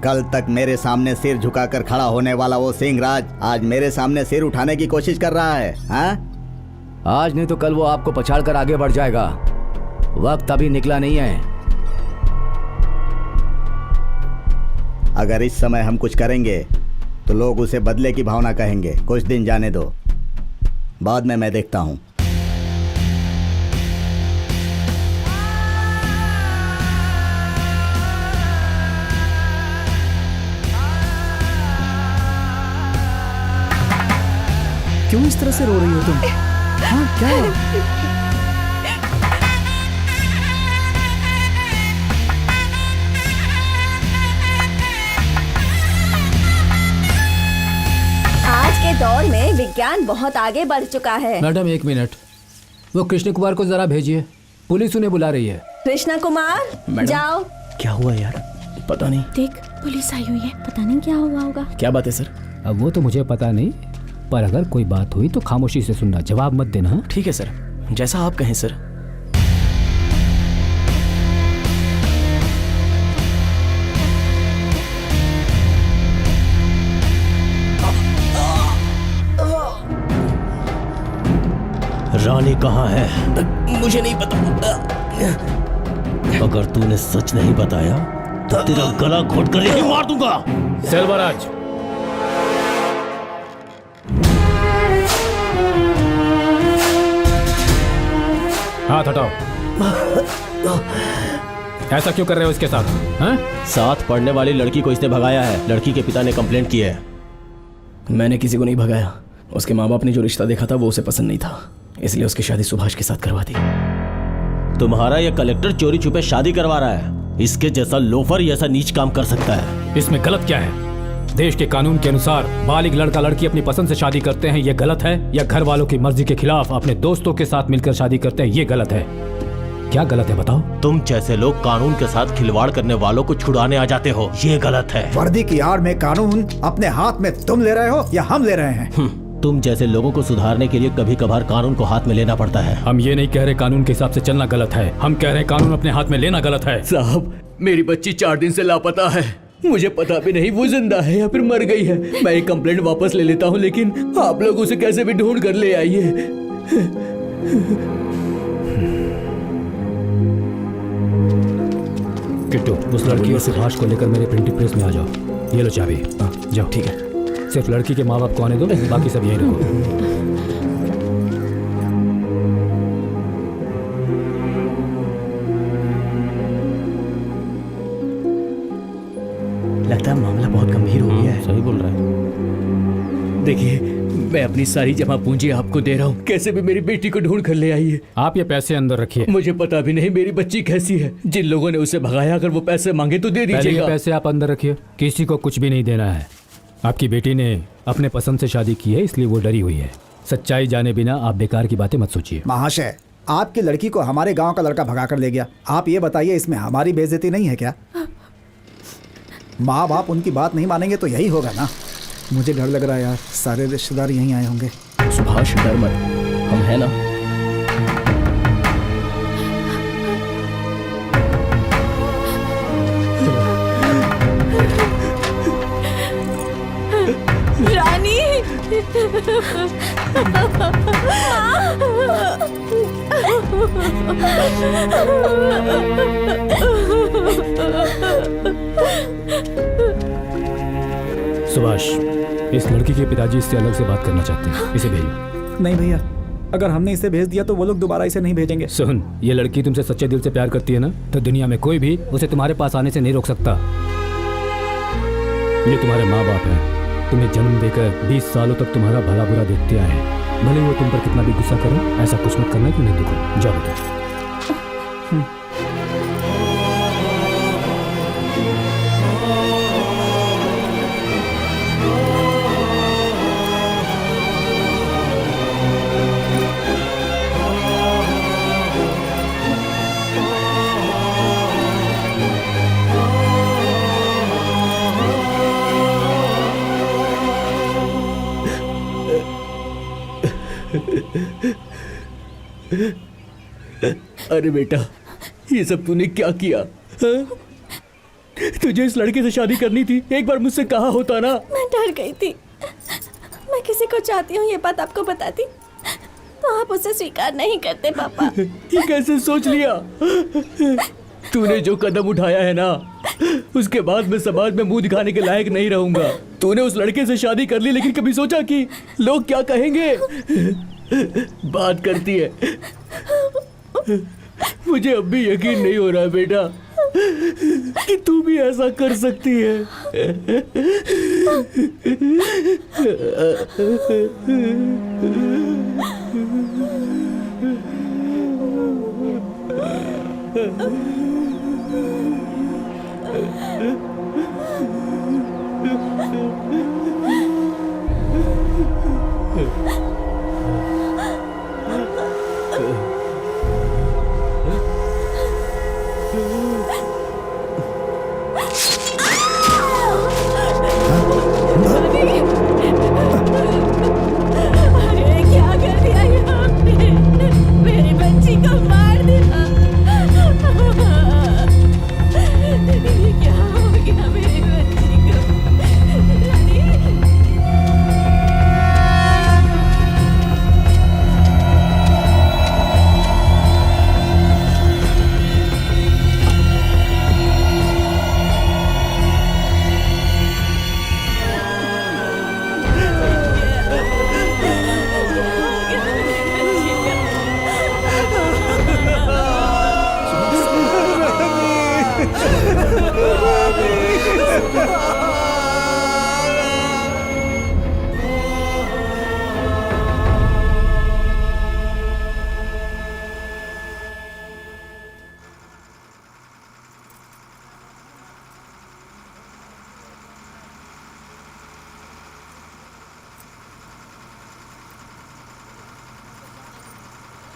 कल तक मेरे सामने सिर झुकाकर खड़ा होने वाला वो सिंहराज आज मेरे सामने सिर उठाने की कोशिश कर रहा है। हाँ? आज नहीं तो कल वो आपको पछाड़ कर आगे बढ़ जाएगा। वक्त अभी निकला नहीं है। अगर इस समय हम कुछ करेंगे तो लोग उसे बदले की भावना कहेंगे। कुछ दिन जाने दो, बाद में मैं देखता हूं। क्यों इस तरह से रो रही हो तुम? हाँ क्या? आज के दौर में विज्ञान बहुत आगे बढ़ चुका है। मैडम 1 मिनट, वो कृष्ण कुमार को जरा भेजिए, पुलिस उन्हें बुला रही है। कृष्णा कुमार जाओ। क्या हुआ यार? पता नहीं। देख, पुलिस आई हुई है। पता नहीं क्या हुआ होगा। क्या बात है सर? अब वो तो मुझे पता नहीं, पर अगर कोई बात हुई तो खामोशी से सुनना, जवाब मत देना। ठीक है सर, जैसा आप कहें सर। रानी कहाँ है? मुझे नहीं पता। अगर तूने सच नहीं बताया तो तेरा गला घोट कर यहीं मार दूंगा। सेल्वराज, हाथ हटाओ। ऐसा क्यों कर रहे हो इसके साथ? हाँ? साथ पढ़ने वाली लड़की को इसने भगाया है। लड़की के पिता ने कंप्लेंट की है। मैंने किसी को नहीं भगाया। उसके माँ बाप ने जो रिश्ता देखा था वो उसे पसंद नहीं था, इसलिए उसकी शादी सुभाष के साथ करवा दी। तुम्हारा ये कलेक्टर चोरी छुपे शादी करवा रहा है। इसके जैसा लोफर ऐसा नीच काम कर सकता है? इसमें गलत क्या है? देश के कानून के अनुसार बालिग लड़का लड़की अपनी पसंद से शादी करते हैं, ये गलत है? या घर वालों की मर्जी के खिलाफ अपने दोस्तों के साथ मिलकर शादी करते हैं, ये गलत है? क्या गलत है बताओ? तुम जैसे लोग कानून के साथ खिलवाड़ करने वालों को छुड़ाने आ जाते हो, ये गलत है। वर्दी की आड़ में कानून अपने हाथ में तुम ले रहे हो या हम ले रहे हैं? तुम जैसे लोगों को सुधारने के लिए कभी कभार कानून को हाथ में लेना पड़ता है। हम ये नहीं कह रहे कानून के हिसाब से चलना गलत है, हम कह रहे कानून अपने हाथ में लेना गलत है। साहब, मेरी बच्ची 4 दिन से लापता है। मुझे पता भी नहीं वो जिंदा है या फिर मर गई है। मैं ये कंप्लेंट वापस ले लेता हूँ, लेकिन आप लोग उसे कैसे भी ढूंढ कर ले आइए। किट्टू, उस लड़की और सुभाष को लेकर मेरे प्रिंटिंग प्रेस में आ जाओ। ये लो चाबी। जाओ। ठीक है। सिर्फ लड़की के माँ बाप को आने दो, बाकी सब यहीं रखो। लगता है मामला बहुत गंभीर हो गया है। सही बोल रहा है। देखिए, मैं अपनी सारी जमा पूंजी आपको दे रहा हूँ, कैसे भी मेरी बेटी को ढूंढ कर ले आइए। आप ये पैसे अंदर रखिए। मुझे पता भी नहीं मेरी बच्ची कैसी है। जिन लोगों ने उसे भगाया, अगर वो पैसे मांगे तो दे पहले ये दीजिएगा। पैसे आप अंदर रखिए, किसी को कुछ भी नहीं देना है। आपकी बेटी ने अपने पसंद से शादी की है, इसलिए वो डरी हुई है। सच्चाई जाने बिना आप बेकार की बातें मत सोचिए। महाशय, आपकी लड़की को हमारे गांव का लड़का भगा कर ले गया। आप ये बताइए, इसमें हमारी बेइज्जती नहीं है क्या? माँ बाप उनकी बात नहीं मानेंगे तो यही होगा ना। मुझे डर लग रहा है यार, सारे रिश्तेदार यहीं आए होंगे। सुभाष, डर मत, हम हैं ना। सुभाष, इस लड़की के पिताजी इससे अलग से बात करना चाहते हैं, इसे भेजो। नहीं भैया, अगर हमने इसे भेज दिया तो वो लोग दोबारा इसे नहीं भेजेंगे। सुन, ये लड़की तुमसे सच्चे दिल से प्यार करती है ना, तो दुनिया में कोई भी उसे तुम्हारे पास आने से नहीं रोक सकता। ये तुम्हारे माँ बाप हैं, तुम्हें जन्म देकर 20 सालों तक तुम्हारा भला बुरा देखते आए हैं। भले वो तुम पर कितना भी गुस्सा करो, ऐसा कुछ मत करना कि उन्हें दुखो। जाओ बेटा। अरे बेटा, ये सब तूने क्या किया? हाँ? तुझे इस लड़के से शादी करनी थी, एक बार मुझसे कहा होता ना। मैं डर गई थी। मैं किसी को चाहती हूँ ये बात आपको बताती तो आप उसे स्वीकार नहीं करते पापा। ये कैसे सोच लिया? तूने जो कदम उठाया है ना, उसके बाद मैं समाज में मुंह दिखाने के लायक नहीं रहूंगा। तूने उस लड़के से शादी कर ली, लेकिन कभी सोचा कि लोग क्या कहेंगे? बात करती है। मुझे अब भी यकीन नहीं हो रहा है बेटा कि तू भी ऐसा कर सकती है। अरे क्या कर दिया ये आपने? मेरी बच्ची को मार दिया। ये क्या हो गया मेरी बच्ची को? रानी,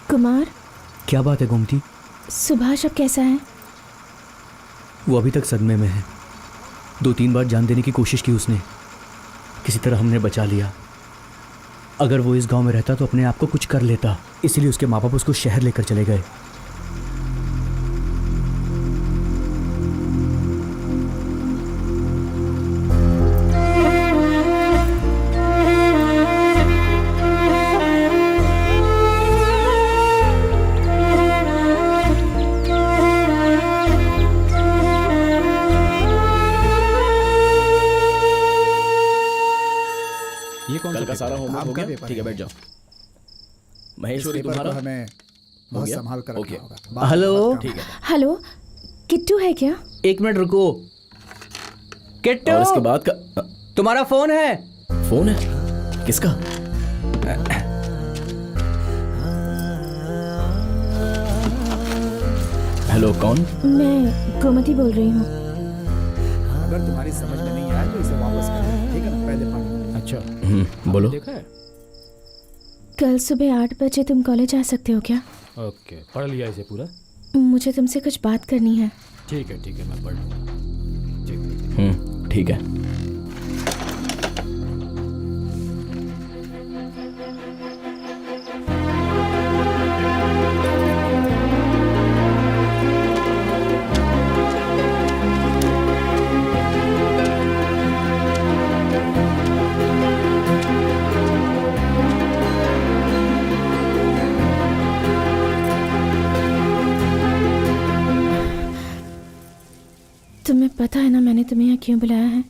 कुमार, क्या बात है गोमती? सुभाष अब कैसा है? वो अभी तक सदमे में है। 2-3 बार जान देने की कोशिश की उसने, किसी तरह हमने बचा लिया। अगर वो इस गांव में रहता तो अपने आप को कुछ कर लेता, इसीलिए उसके माँ बाप उसको शहर लेकर चले गए। कल का सारा होमवर्क हो गया? ठीक है, बैठ जाओ। महेश्वरी, तुम्हारा हमें बहुत संभाल कर रखना होगा। हेलो, ठीक है। हेलो, किट्टू है क्या? 1 मिनट रुको। किट्टू, और इसके बाद का तुम्हारा फोन है? फोन है? किसका? हेलो, कौन? मैं गोमती बोल रही हूँ। अगर तुम्हारी समझ में नहीं आया तो इसे वापस कर दो, ठीक है ना? पहले पढ़। अच्छा, बोलो। देखा है? कल सुबह 8 बजे तुम कॉलेज आ सकते हो क्या? ओके, पढ़ लिया इसे पूरा? मुझे तुमसे कुछ बात करनी है। ठीक है, मैं पढ़ लूँगा। ठीक है। पता है ना मैंने तुम्हें यहाँ क्यों बुलाया है?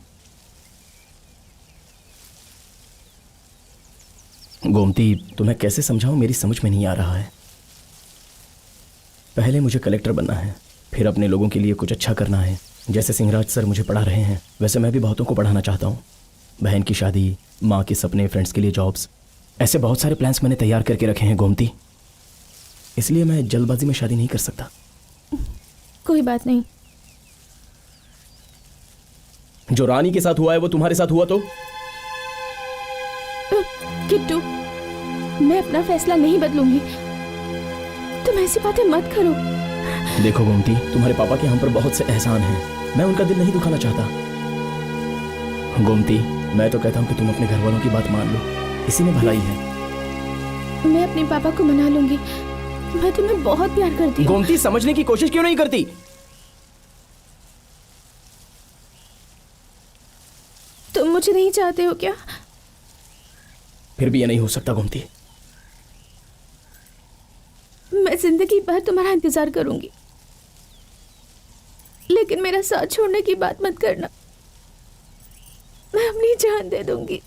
गोमती, तुम्हें कैसे समझाऊं, मेरी समझ में नहीं आ रहा है। पहले मुझे कलेक्टर बनना है, फिर अपने लोगों के लिए कुछ अच्छा करना है। जैसे सिंहराज सर मुझे पढ़ा रहे हैं, वैसे मैं भी बहुतों को पढ़ाना चाहता हूँ। बहन की शादी, माँ के सपने, फ्रेंड्स के लिए जॉब्स, ऐसे बहुत सारे प्लान्स मैंने तैयार करके रखे हैं गोमती। इसलिए मैं जल्दबाजी में शादी नहीं कर सकता। कोई बात नहीं। जो रानी के साथ हुआ है वो तुम्हारे साथ हुआ तो? किट्टू, मैं अपना फैसला नहीं बदलूंगी। तुम ऐसी बातें मत करो। देखो गोमती, तुम्हारे पापा के हम पर बहुत से एहसान हैं। मैं उनका दिल नहीं दुखाना चाहता। गोमती, मैं तो कहता हूँ कि तुम अपने घर वालों की बात मान लो, इसी में भलाई है। मैं अपने पापा को मना लूंगी। मैं तुम्हें बहुत प्यार करती हूँ। गोमती, समझने की कोशिश क्यों नहीं करती? तुम मुझे नहीं चाहते हो क्या? फिर भी ये नहीं हो सकता गोमती। मैं जिंदगी भर तुम्हारा इंतजार करूंगी, लेकिन मेरा साथ छोड़ने की बात मत करना। मैं अपनी जान दे दूंगी।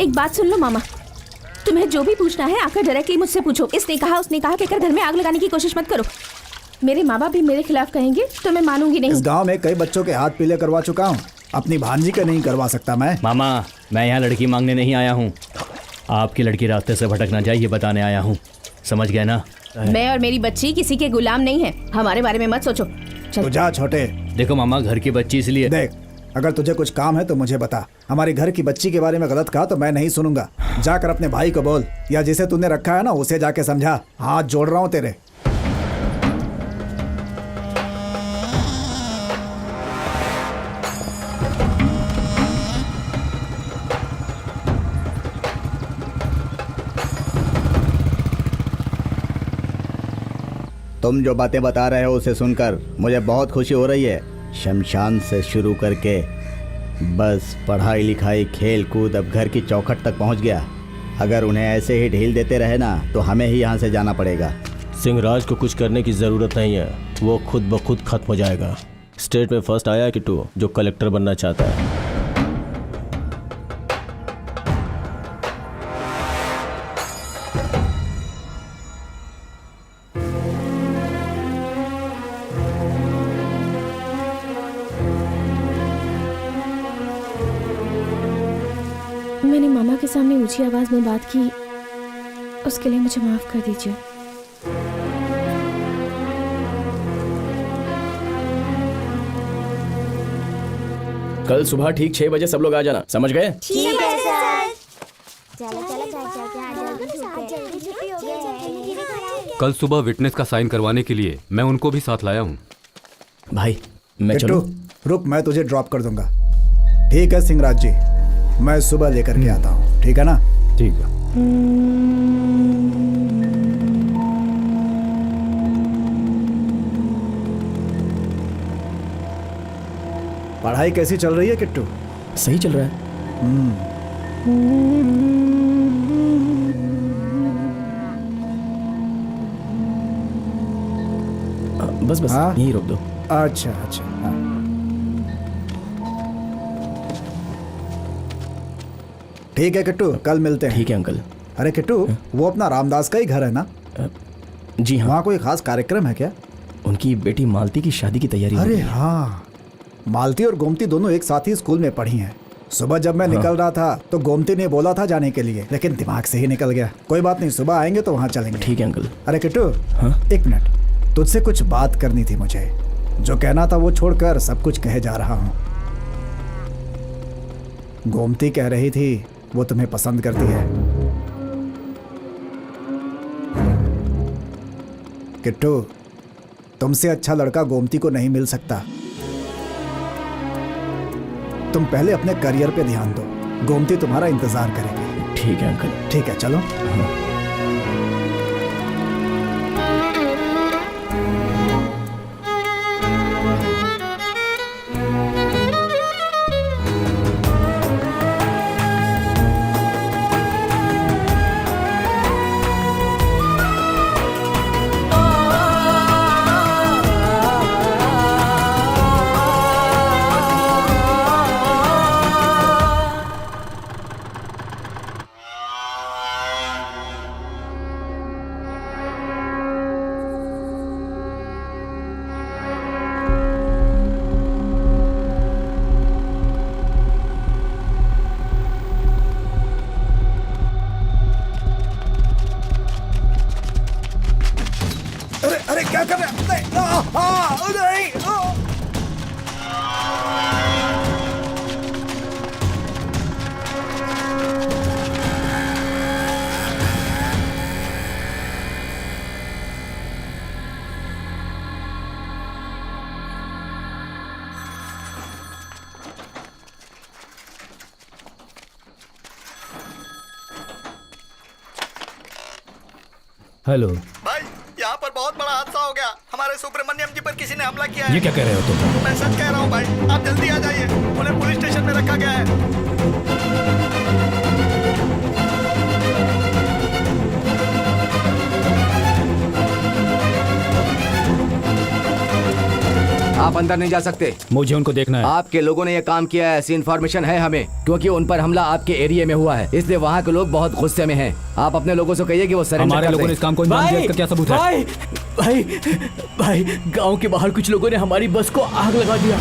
एक बात सुन लो मामा, तुम्हें जो भी पूछना है आकर डायरेक्टली मुझसे पूछो। इसने कहा, उसने कहा, कहकर घर में आग लगाने की कोशिश मत करो। मेरे माँ बाप भी मेरे खिलाफ कहेंगे तो मैं मानूंगी नहीं। इस गांव में कई बच्चों के हाथ पीले करवा चुका हूँ, अपनी भांजी का नहीं करवा सकता मैं। मामा, मैं यहाँ लड़की मांगने नहीं आया हूँ। आपकी लड़की रास्ते से भटक ना जाए ये बताने आया हूँ, समझ गए ना? मैं और मेरी बच्ची किसी के गुलाम नहीं है। हमारे बारे में मत सोचो। तो जा छोटे। देखो मामा, घर की बच्ची इसलिए। देख, अगर तुझे कुछ काम है तो मुझे बता। हमारे घर की बच्ची के बारे में गलत कहा तो मैं नहीं सुनूंगा। जाकर अपने भाई को बोल, या जिसे तूने रखा है ना उसे जाके समझा। हाथ जोड़ रहा हूँ तेरे। तुम जो बातें बता रहे हो उसे सुनकर मुझे बहुत खुशी हो रही है। शमशान से शुरू करके बस पढ़ाई लिखाई खेल कूद अब घर की चौखट तक पहुंच गया। अगर उन्हें ऐसे ही ढील देते रहे ना तो हमें ही यहाँ से जाना पड़ेगा। सिंहराज को कुछ करने की ज़रूरत नहीं है, वो खुद ब खुद खत्म हो जाएगा। स्टेट में फर्स्ट आया किट्टू, जो कलेक्टर बनना चाहता है। मैंने मामा के सामने ऊंची आवाज में बात की, उसके लिए मुझे माफ कर दीजिए। कल सुबह ठीक 6 बजे सब लोग आ जाना, समझ गए? ठीक है सर। चलो जल्दी छुट्टी हो गई। कल सुबह विटनेस का साइन करवाने के लिए मैं उनको भी साथ लाया हूँ। भाई मैं चलूं? रुक, मैं तुझे ड्रॉप कर दूंगा। ठीक है सिंहराज जी, मैं सुबह लेकर के आता हूँ, ठीक है ना? ठीक है। पढ़ाई कैसी चल रही है किट्टू? सही चल रहा है। बस बस हाँ? यहीं रोक दो। अच्छा अच्छा हाँ। ठीक है किट्टू, कल मिलते हैं। ठीक है अंकल। अरे किट्टू, वो अपना रामदास का ही घर है ना? जी हाँ। वहाँ कोई खास कार्यक्रम है क्या? उनकी बेटी मालती की शादी की तैयारी हो अरे रही है। हाँ, मालती और गोमती दोनों एक साथ ही स्कूल में पढ़ी हैं। सुबह जब मैं निकल रहा था तो गोमती ने बोला था जाने के लिए, लेकिन दिमाग से ही निकल गया। कोई बात नहीं, सुबह आएंगे तो वहाँ चलेंगे। ठीक है अंकल। अरे किट्टू, एक मिनट, तुझसे कुछ बात करनी थी मुझे। जो कहना था वो छोड़कर सब कुछ कहे जा रहा हूँ। गोमती कह रही थी वो तुम्हें पसंद करती है। किट्टू, तुमसे अच्छा लड़का गोमती को नहीं मिल सकता। तुम पहले अपने करियर पे ध्यान दो, गोमती तुम्हारा इंतजार करेगी। ठीक है अंकल। ठीक है, चलो। अरे क्या कर रहे हैं? नहीं, हेलो। भाई, यहाँ पर बहुत बड़ा हादसा हो गया। हमारे सुब्रमण्यम जी पर किसी ने हमला किया है। ये क्या कह रहे हो तुम? मैं सच कह रहा हूँ भाई, आप जल्दी आ जाइए। उन्हें पुलिस स्टेशन में रखा गया है। आप अंदर नहीं जा सकते। मुझे उनको देखना है। आपके लोगों ने ये काम किया है, ऐसी इन्फॉर्मेशन है हमें, क्योंकि उन पर हमला आपके एरिया में हुआ है, इसलिए वहाँ के लोग बहुत गुस्से में हैं। आप अपने लोगों से कहिए कि वो सरेंडर हमारे कर लोगों दें। ने इस काम को अंजाम दिया, इसका क्या सबूत है? भाई भाई भाई, गांव के बाहर कुछ लोगों ने हमारी बस को आग लगा दिया।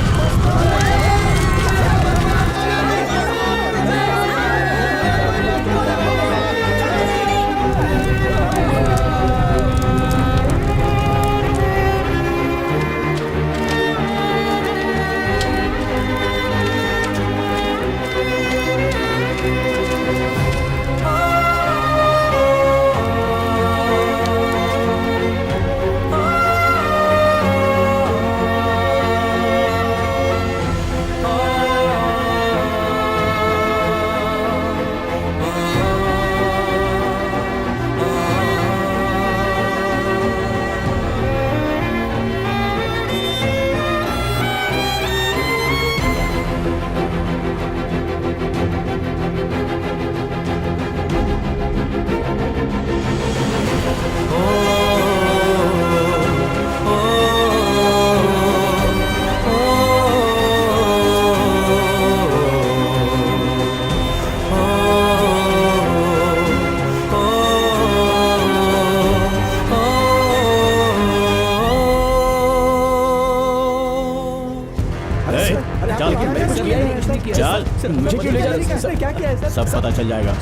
चल, मुझे क्यों ले जा रहे हो? क्या किया है सर? सब पता चल जाएगा।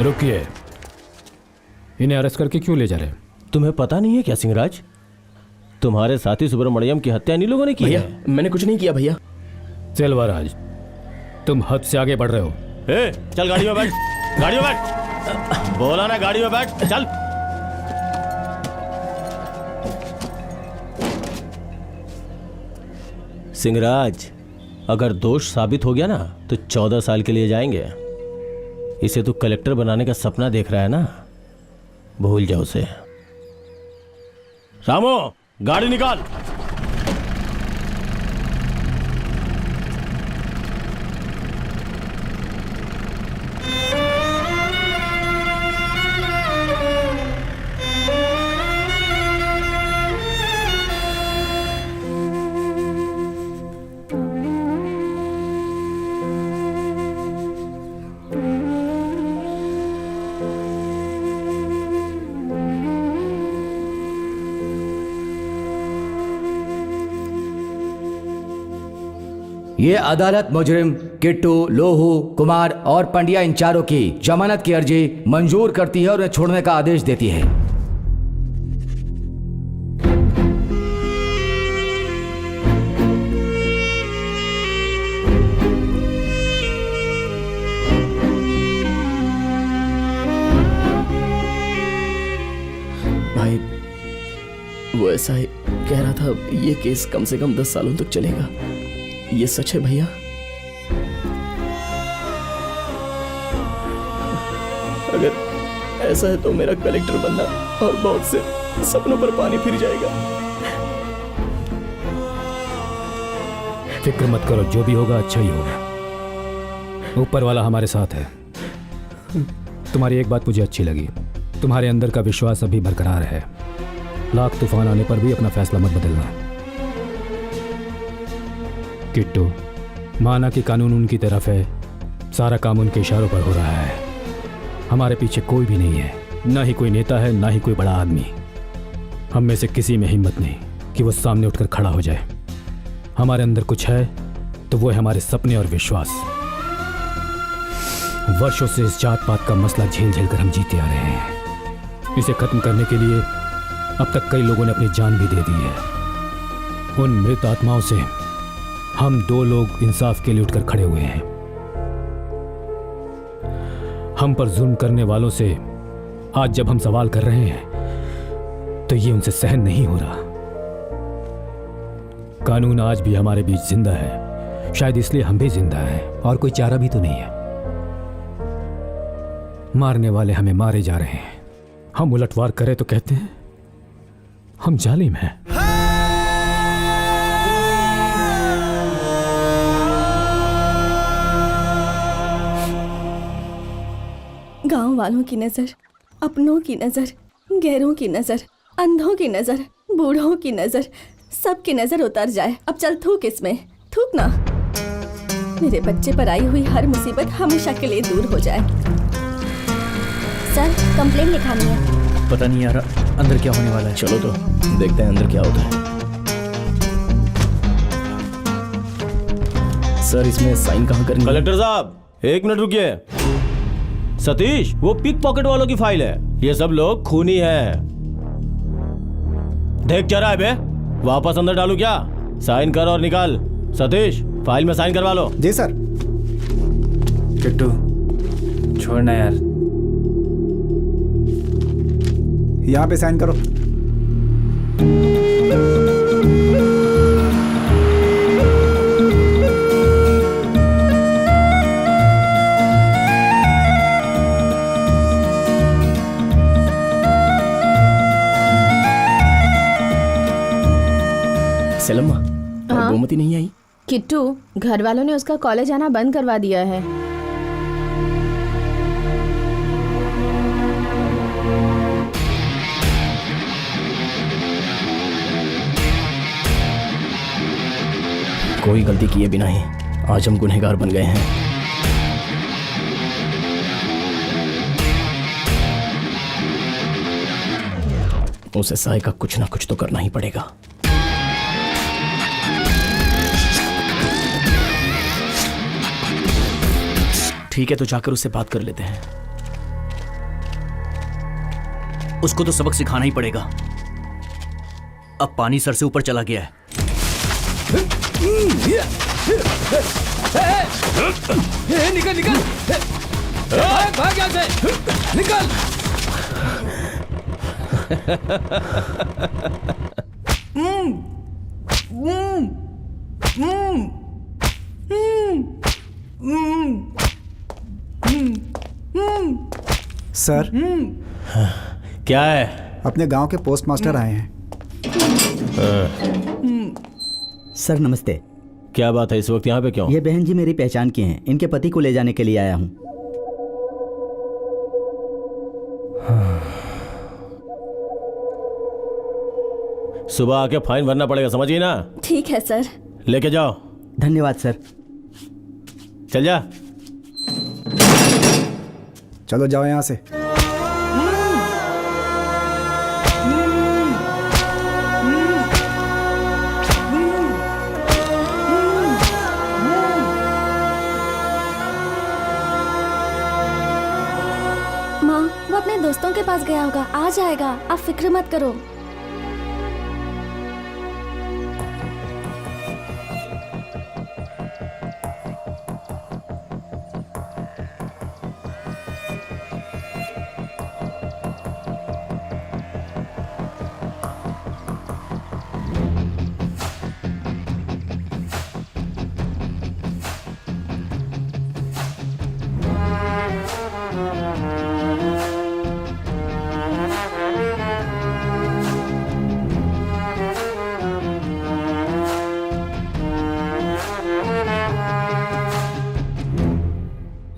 रुकिए, इन्हें अरेस्ट करके क्यों ले जा रहे हैं? तुम्हें पता नहीं है क्या सिंहराज, तुम्हारे साथी सुब्रमण्यम की हत्या इन्हीं लोगों ने की भैया, है। मैंने कुछ नहीं किया भैया। सेल्वराज, तुम हद से आगे बढ़ रहे हो। चल गाड़ी में बैठ, गाड़ी में बैठ। बोला ना गाड़ी में बैठ, चल। सिंहराज, अगर दोष साबित हो गया ना तो 14 साल के लिए जाएंगे। इसे तू कलेक्टर बनाने का सपना देख रहा है ना, भूल जाओ उसे। रामो, गाड़ी निकाल। ये अदालत मुजरिम किट्टू, लोहू, कुमार और पंड्या इन चारों की जमानत की अर्जी मंजूर करती है और उन्हें छोड़ने का आदेश देती है। भाई वो ऐसा ही कह रहा था, ये केस कम से कम 10 सालों तक चलेगा। ये सच है भैया? अगर ऐसा है तो मेरा कलेक्टर बनना और बहुत से सपनों पर पानी फिर जाएगा। फिक्र मत करो, जो भी होगा अच्छा ही होगा। ऊपर वाला हमारे साथ है। तुम्हारी एक बात मुझे अच्छी लगी, तुम्हारे अंदर का विश्वास अभी बरकरार है। लाख तूफान आने पर भी अपना फैसला मत बदलना। किट्टू, माना कि कानून उनकी तरफ है, सारा काम उनके इशारों पर हो रहा है। हमारे पीछे कोई भी नहीं है, ना ही कोई नेता है, ना ही कोई बड़ा आदमी। हम में से किसी में हिम्मत नहीं कि वो सामने उठकर खड़ा हो जाए। हमारे अंदर कुछ है तो वो है हमारे सपने और विश्वास। वर्षों से इस जात पात का मसला झेल झेल कर हम जीते आ रहे हैं। इसे खत्म करने के लिए अब तक कई लोगों ने अपनी जान भी दे दी है। उन मृत आत्माओं से हम 2 लोग इंसाफ के लिए उठकर खड़े हुए हैं। हम पर जुल्म करने वालों से आज जब हम सवाल कर रहे हैं तो ये उनसे सहन नहीं हो रहा। कानून आज भी हमारे बीच जिंदा है, शायद इसलिए हम भी जिंदा हैं, और कोई चारा भी तो नहीं है। मारने वाले हमें मारे जा रहे हैं, हम उलटवार करें तो कहते हैं हम जालिम हैं। गांव वालों की नजर, अपनों की नजर, गैरों की नजर, अंधों की नजर, बूढ़ों की नजर, सबकी नजर उतर जाए। अब चल थूक इसमें, थूक ना। मेरे बच्चे पर आई हुई हर मुसीबत हमेशा के लिए दूर हो जाए। सर, कंप्लेंट लिखानी है। पता नहीं यार अंदर क्या होने वाला है। चलो तो देखते हैं अंदर क्या होता है। सर, इसमें साइन कहाँ करेंगे? कलेक्टर साहब 1 मिनट रुकिए। सतीश, वो पिक पॉकेट वालों की फाइल है। ये सब लोग खूनी हैं। देख क्या रहा है बे? वापस अंदर डालू क्या? साइन कर और निकाल। सतीश, फाइल में साइन करवा लो। जी सर। किट्टू, छोड़ना यार। यहाँ पे साइन करो। सेलम्मा, हाँ? गोमती नहीं आई? किट्टू, घर वालों ने उसका कॉलेज आना बंद करवा दिया है। कोई गलती किए बिना ही आज हम गुनहगार बन गए हैं। उसे साय का कुछ ना कुछ तो करना ही पड़ेगा। ठीक है, तो जाकर उससे बात कर लेते हैं। उसको तो सबक सिखाना ही पड़ेगा। अब पानी सर से ऊपर चला गया है। निकल निकल, भाग यहाँ से, निकल। सर, क्या है? अपने गांव के पोस्टमास्टर आए हैं। सर नमस्ते। क्या बात है, इस वक्त यहाँ पे क्यों? ये बहन जी मेरी पहचान की हैं, इनके पति को ले जाने के लिए आया हूँ। सुबह आके फाइन भरना पड़ेगा, समझिए ना? ठीक है सर। लेके जाओ। धन्यवाद सर। चल जा। चलो जाओ यहाँ से। गया होगा, आ जाएगा, आप फिक्र मत करो।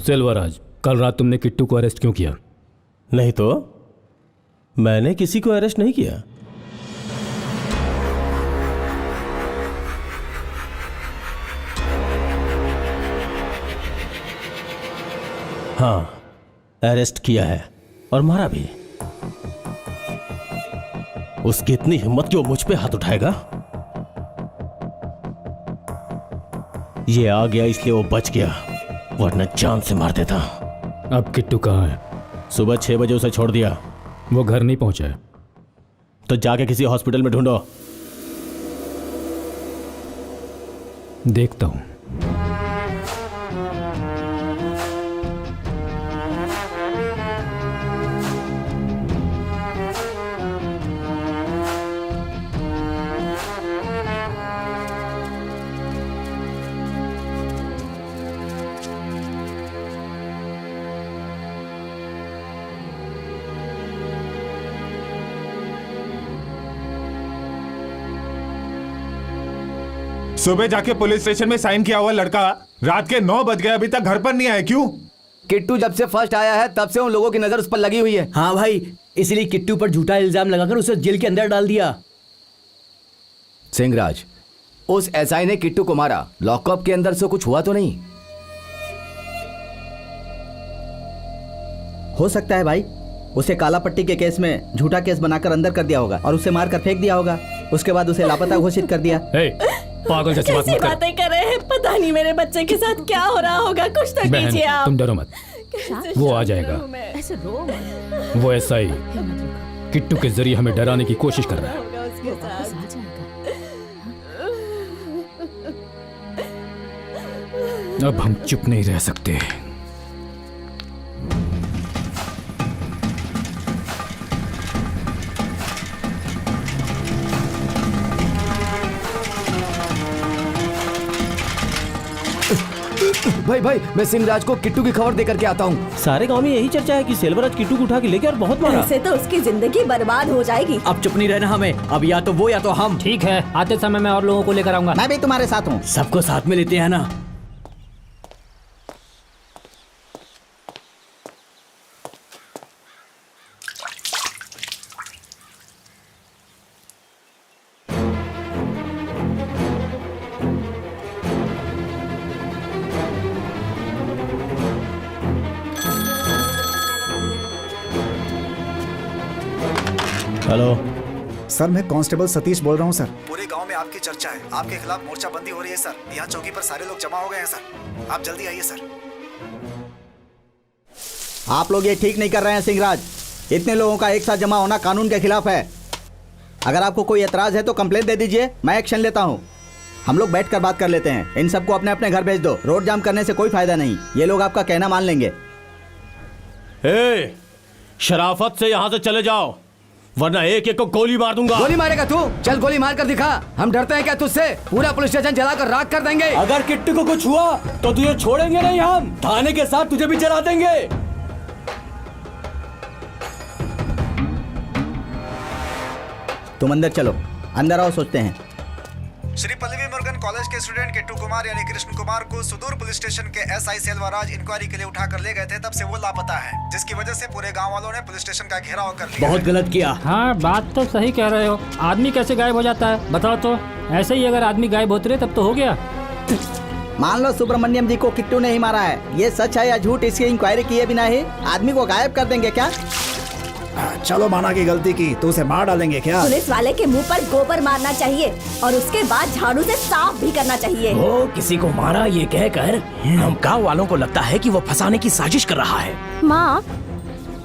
सेल्वराज, कल रात तुमने किट्टू को अरेस्ट क्यों किया? नहीं तो मैंने किसी को अरेस्ट नहीं किया। हाँ, अरेस्ट किया है और मारा भी। उसकी इतनी हिम्मत कि वो मुझ पे हाथ उठाएगा। ये आ गया इसलिए वो बच गया, वरना जान से मार देता। अब किट्टू कहाँ है? सुबह 6 बजे उसे छोड़ दिया। वो घर नहीं पहुंचा है। तो जाके किसी हॉस्पिटल में ढूंढो। देखता हूं। सुबह जाके पुलिस स्टेशन में साइन किया हुआ लड़का रात के 9 बज गए, अभी तक घर पर नहीं आया, क्यों? किट्टू जब से फर्स्ट आया है तब से उन लोगों की नजर उस पर लगी हुई है। हाँ भाई, इसलिए किट्टू पर झूठा इल्जाम लगाकर उसे जेल के अंदर डाल दिया। सिंहराज, उस एसआई ने किट्टू को मारा, लॉकअप के अंदर से कुछ हुआ तो नहीं? हो सकता है भाई, उसे काला पट्टी के केस में झूठा केस बनाकर अंदर कर दिया होगा और उसे मारकर फेंक दिया होगा। उसके बाद उसे लापता घोषित कर दिया। पागल जैसी बात मत कर। बातें कर रहे हैं, पता नहीं मेरे बच्चे के साथ क्या हो रहा होगा, कुछ तो बहन, कीजिए आप। तुम डरो मत, वो आ जाएगा। ऐसे रो मत। वो एसआई किट्टू के जरिए हमें डराने की कोशिश कर रहा है। अब हम चुप नहीं रह सकते। भाई भाई, मैं सिंहराज को किट्टू की खबर देकर के आता हूँ। सारे गांव में यही चर्चा है कि सेल्वराज किट्टू को उठा के लेके और बहुत मारा। ऐसे तो उसकी जिंदगी बर्बाद हो जाएगी। अब चुप नहीं रहना हमें, अब या तो वो या तो हम। ठीक है, आते समय मैं और लोगों को लेकर आऊंगा। मैं भी तुम्हारे साथ हूँ। सबको साथ में लेते हैं ना। हेलो सर, मैं कांस्टेबल सतीश बोल रहा हूँ सर। पूरे गांव में आपकी चर्चा है, आपके खिलाफ मोर्चाबंदी हो रही है सर। यहाँ चौकी पर सारे लोग जमा हो गए हैं सर, आप जल्दी आइए सर। आप लोग ये ठीक नहीं कर रहे हैं सिंहराज। इतने लोगों का एक साथ जमा होना कानून के खिलाफ है। अगर आपको कोई एतराज है तो कंप्लेंट दे दीजिए, मैं एक्शन लेता हूँ। हम लोग बैठकर बात कर लेते हैं। इन सबको अपने अपने घर भेज दो। रोड जाम करने से कोई फायदा नहीं, ये लोग आपका कहना मान लेंगे। शराफत से यहाँ से चले जाओ, वरना एक एक को गोली मार दूंगा। गोली मारेगा तू? चल गोली मार कर दिखा। हम डरते हैं क्या तुझसे? पूरा पुलिस स्टेशन जलाकर राख कर देंगे। अगर किट्टू को कुछ हुआ तो तुझे छोड़ेंगे नहीं, हम थाने के साथ तुझे भी जला देंगे। तुम अंदर चलो, अंदर आओ, सोचते हैं। श्री पल्लवी मुरुगन कॉलेज के स्टूडेंट किट्टू कुमार यानी कृष्ण कुमार को सुदूर पुलिस स्टेशन के एसआई सेल्वराज इंक्वायरी के लिए उठाकर ले गए थे। तब से वो लापता है, जिसकी वजह से पूरे गांव वालों ने पुलिस स्टेशन का घेराव कर लिया। बहुत गलत किया। हाँ, बात तो सही कह रहे हो। आदमी कैसे गायब हो जाता है बताओ तो? ऐसे ही अगर आदमी गायब होते रहे तब तो हो गया। मान लो सुब्रमण्यम जी को किट्टू ने ही मारा है। ये सच है या झूठ, इसकी इंक्वायरी किए बिना ही आदमी को गायब कर देंगे क्या? चलो, माना की गलती की तो उसे मार डालेंगे क्या? पुलिस वाले के मुंह पर गोबर मारना चाहिए और उसके बाद झाड़ू से साफ भी करना चाहिए। वो किसी को मारा ये कहकर हम गांव वालों को लगता है कि वो फंसाने की साजिश कर रहा है। माँ,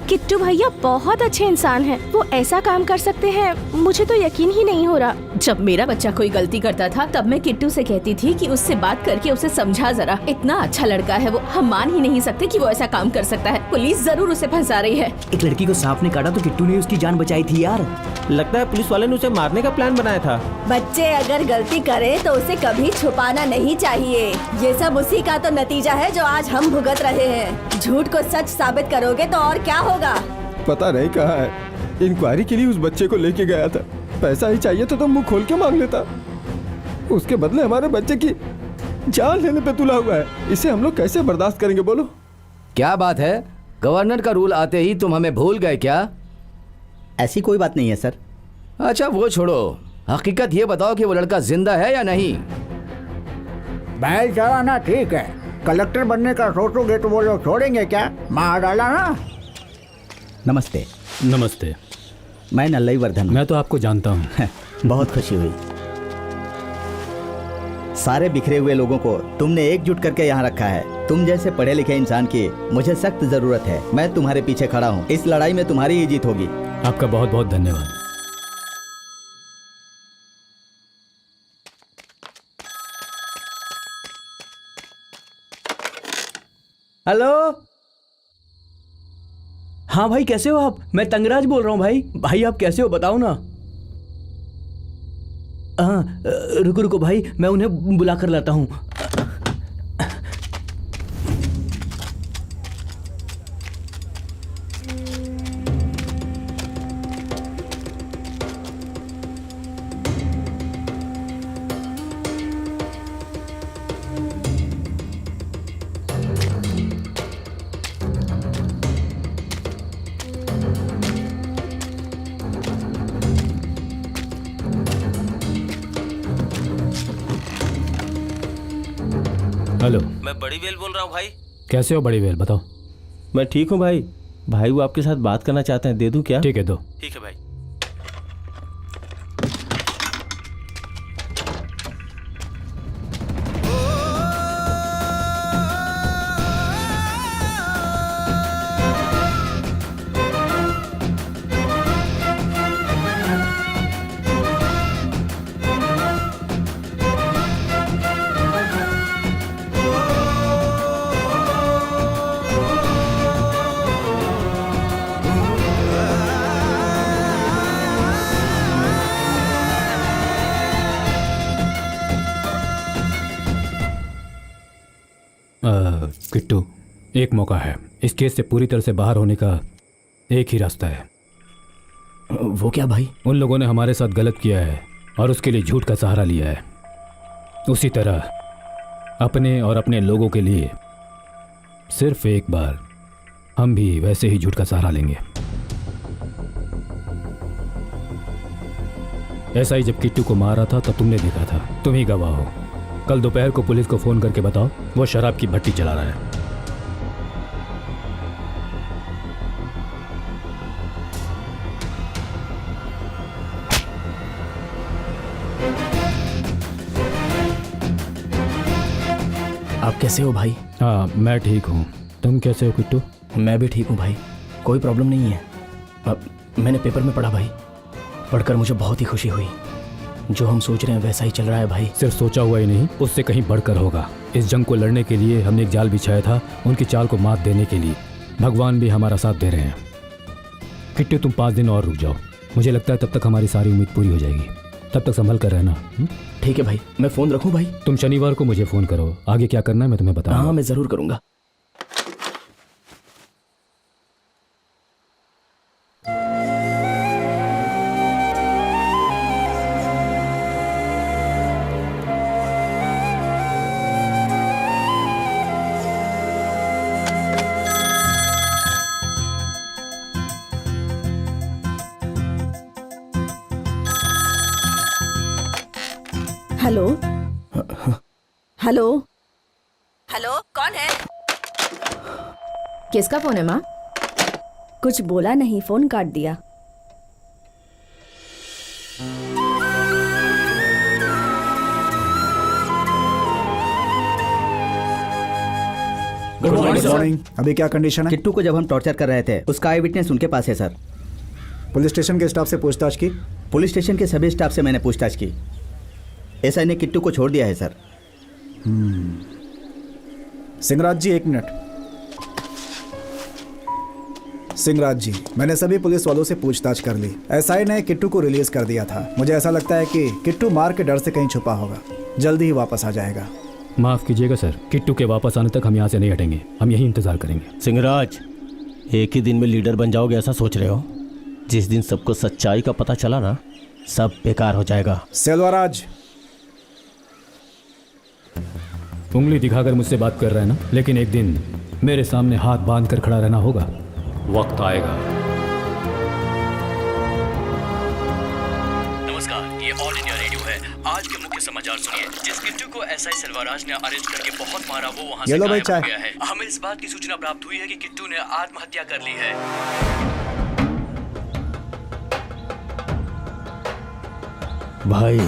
किट्टू भैया बहुत अच्छे इंसान हैं। वो ऐसा काम कर सकते हैं, मुझे तो यकीन ही नहीं हो रहा। जब मेरा बच्चा कोई गलती करता था तब मैं किट्टू से कहती थी कि उससे बात करके उसे समझा जरा। इतना अच्छा लड़का है वो, हम मान ही नहीं सकते कि वो ऐसा काम कर सकता है। पुलिस जरूर उसे फंसा रही है। एक लड़की को सांप ने काटा तो किट्टू ने उसकी जान बचाई थी यार। लगता है पुलिस वाले ने उसे मारने का प्लान बनाया था। बच्चे अगर गलती करे तो उसे कभी छुपाना नहीं चाहिए। ये सब उसी का तो नतीजा है जो आज हम भुगत रहे हैं। झूठ को सच साबित करोगे तो और क्या होगा। पता नहीं कहाँ है। इंक्वायरी के लिए उस बच्चे को लेके गया था। पैसा ही चाहिए तो मुंह खोल के मांग लेता। उसके बदले हमारे बच्चे की जान लेने पे तुला हुआ है। इसे हम लोग कैसे बर्दाश्त करेंगे बोलो। क्या बात है, गवर्नर का रूल आते ही तुम हमें भूल गए क्या? ऐसी कोई बात नहीं है सर। अच्छा वो छोड़ो, हकीकत ये बताओ कि वो लड़का जिंदा है या नहीं? बैल चलाना ठीक है, कलेक्टर बनने का सोचोगे तो वो लोग छोड़ेंगे क्या? मार डाला ना। नमस्ते। नमस्ते। मैं नल्लई वर्धन। मैं तो आपको जानता हूँ। बहुत खुशी हुई। सारे बिखरे हुए लोगों को तुमने एकजुट करके यहाँ रखा है। तुम जैसे पढ़े लिखे इंसान की मुझे सख्त जरूरत है। मैं तुम्हारे पीछे खड़ा हूँ। इस लड़ाई में तुम्हारी ही जीत होगी। आपका बहुत बहुत धन्यवाद। हेलो। हाँ भाई कैसे हो आप? मैं तंगराज बोल रहा हूँ भाई। भाई आप कैसे हो बताओ ना। हाँ रुको रुको भाई, मैं उन्हें बुला कर लाता हूँ। हेलो। मैं बड़ी वेल बोल रहा हूँ भाई। कैसे हो बड़ी वेल, बताओ। मैं ठीक हूँ भाई। भाई वो आपके साथ बात करना चाहते हैं, दे दूँ क्या? ठीक है, दो। ठीक है भाई। किट्टू, एक मौका है। इस केस से पूरी तरह से बाहर होने का एक ही रास्ता है। वो क्या भाई? उन लोगों ने हमारे साथ गलत किया है और उसके लिए झूठ का सहारा लिया है। उसी तरह अपने और अपने लोगों के लिए सिर्फ एक बार हम भी वैसे ही झूठ का सहारा लेंगे। ऐसा ही जब किट्टू को मारा था तब तुमने देखा था, तुम ही गवाह हो। कल दोपहर को पुलिस को फोन करके बताओ वो शराब की भट्टी चला रहा है। आप कैसे हो भाई? हाँ मैं ठीक हूँ, तुम कैसे हो किट्टू? मैं भी ठीक हूँ भाई, कोई प्रॉब्लम नहीं है। मैंने पेपर में पढ़ा भाई, पढ़कर मुझे बहुत ही खुशी हुई। जो हम सोच रहे हैं वैसा ही चल रहा है भाई। सिर्फ सोचा हुआ ही नहीं, उससे कहीं बढ़कर होगा। इस जंग को लड़ने के लिए हमने एक जाल बिछाया था, उनकी चाल को मात देने के लिए। भगवान भी हमारा साथ दे रहे हैं। किट्टू तुम 5 दिन और रुक जाओ, मुझे लगता है तब तक हमारी सारी उम्मीद पूरी हो जाएगी। तब तक संभल कर रहना। ठीक है भाई, मैं फोन रखूं भाई? तुम शनिवार को मुझे फोन करो, आगे क्या करना है मैं तुम्हें बताऊंगा। हाँ मैं जरूर करूंगा। हेलो हेलो हेलो, कौन है? किसका फोन है माँ? कुछ बोला नहीं, फोन काट दिया। Good morning morning. अभी क्या कंडीशन है? किट्टू को जब हम टॉर्चर कर रहे थे उसका आई विटनेस उनके पास है सर। पुलिस स्टेशन के स्टाफ से पूछताछ की? पुलिस स्टेशन के सभी स्टाफ से मैंने पूछताछ की। एसआई ने किट्टू को छोड़ दिया है सर। सिंहराज जी, 1 मिनट। सिंहराज जी, मैंने सभी पुलिस वालों से पूछताछ कर ली। एसआई ने किट्टू को रिलीज कर दिया था। मुझे ऐसा लगता है कि किट्टू मार के डर से कहीं छुपा होगा, जल्दी ही वापस आ जाएगा। माफ कीजिएगा सर, किट्टू के वापस आने तक हम यहाँ से नहीं हटेंगे। हम यही इंतजार करेंगे। सिंहराज, एक ही दिन में लीडर बन जाओगे ऐसा सोच रहे हो? जिस दिन सबको सच्चाई का पता चला ना, सब बेकार हो जाएगा। सेल्वराज, उंगली दिखाकर मुझसे बात कर रहे हैं ना, लेकिन एक दिन मेरे सामने हाथ बांध कर खड़ा रहना होगा। वक्त आएगा। नमस्कार, ये ऑल इंडिया रेडियो है। आज के मुख्य समाचार सुनिए। जिस किट्टू को एसआई सेल्वराज ने अरेस्ट करके बहुत मारा, वो वहां से गायब हो गया है। हमें इस बात की सूचना प्राप्त हुई है कि किट्टू ने आत्महत्या कर ली है। भाई,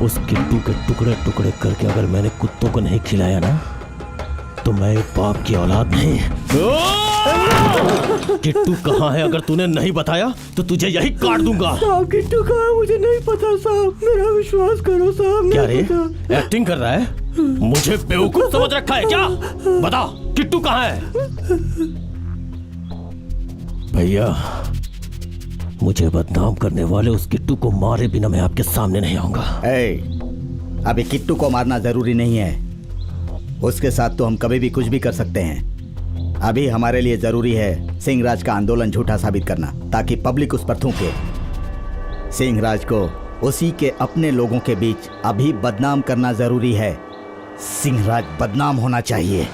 उस किट्टू के टुकड़े टुकड़े करके अगर मैंने कुत्तों को नहीं खिलाया ना, तो मैं एक बाप की औलाद नहीं। किट्टू कहाँ है? अगर तूने नहीं बताया तो तुझे यही काट दूंगा। साहब, किट्टू कहाँ है मुझे नहीं पता साहब, मेरा विश्वास करो साहब। क्या रे, एक्टिंग कर रहा है? मुझे बेवकूफ समझ रखा है क्या? बता, किट्टू कहाँ है? भैया, मुझे बदनाम करने वाले उस किट्टू को मारे बिना मैं आपके सामने नहीं आऊंगा। अभी किट्टू को मारना जरूरी नहीं है। उसके साथ तो हम कभी भी कुछ भी कर सकते हैं। अभी हमारे लिए जरूरी है सिंहराज का आंदोलन झूठा साबित करना, ताकि पब्लिक उस पर थूके। सिंहराज को उसी के अपने लोगों के बीच अभी बदनाम करना जरूरी है। सिंहराज बदनाम होना चाहिए।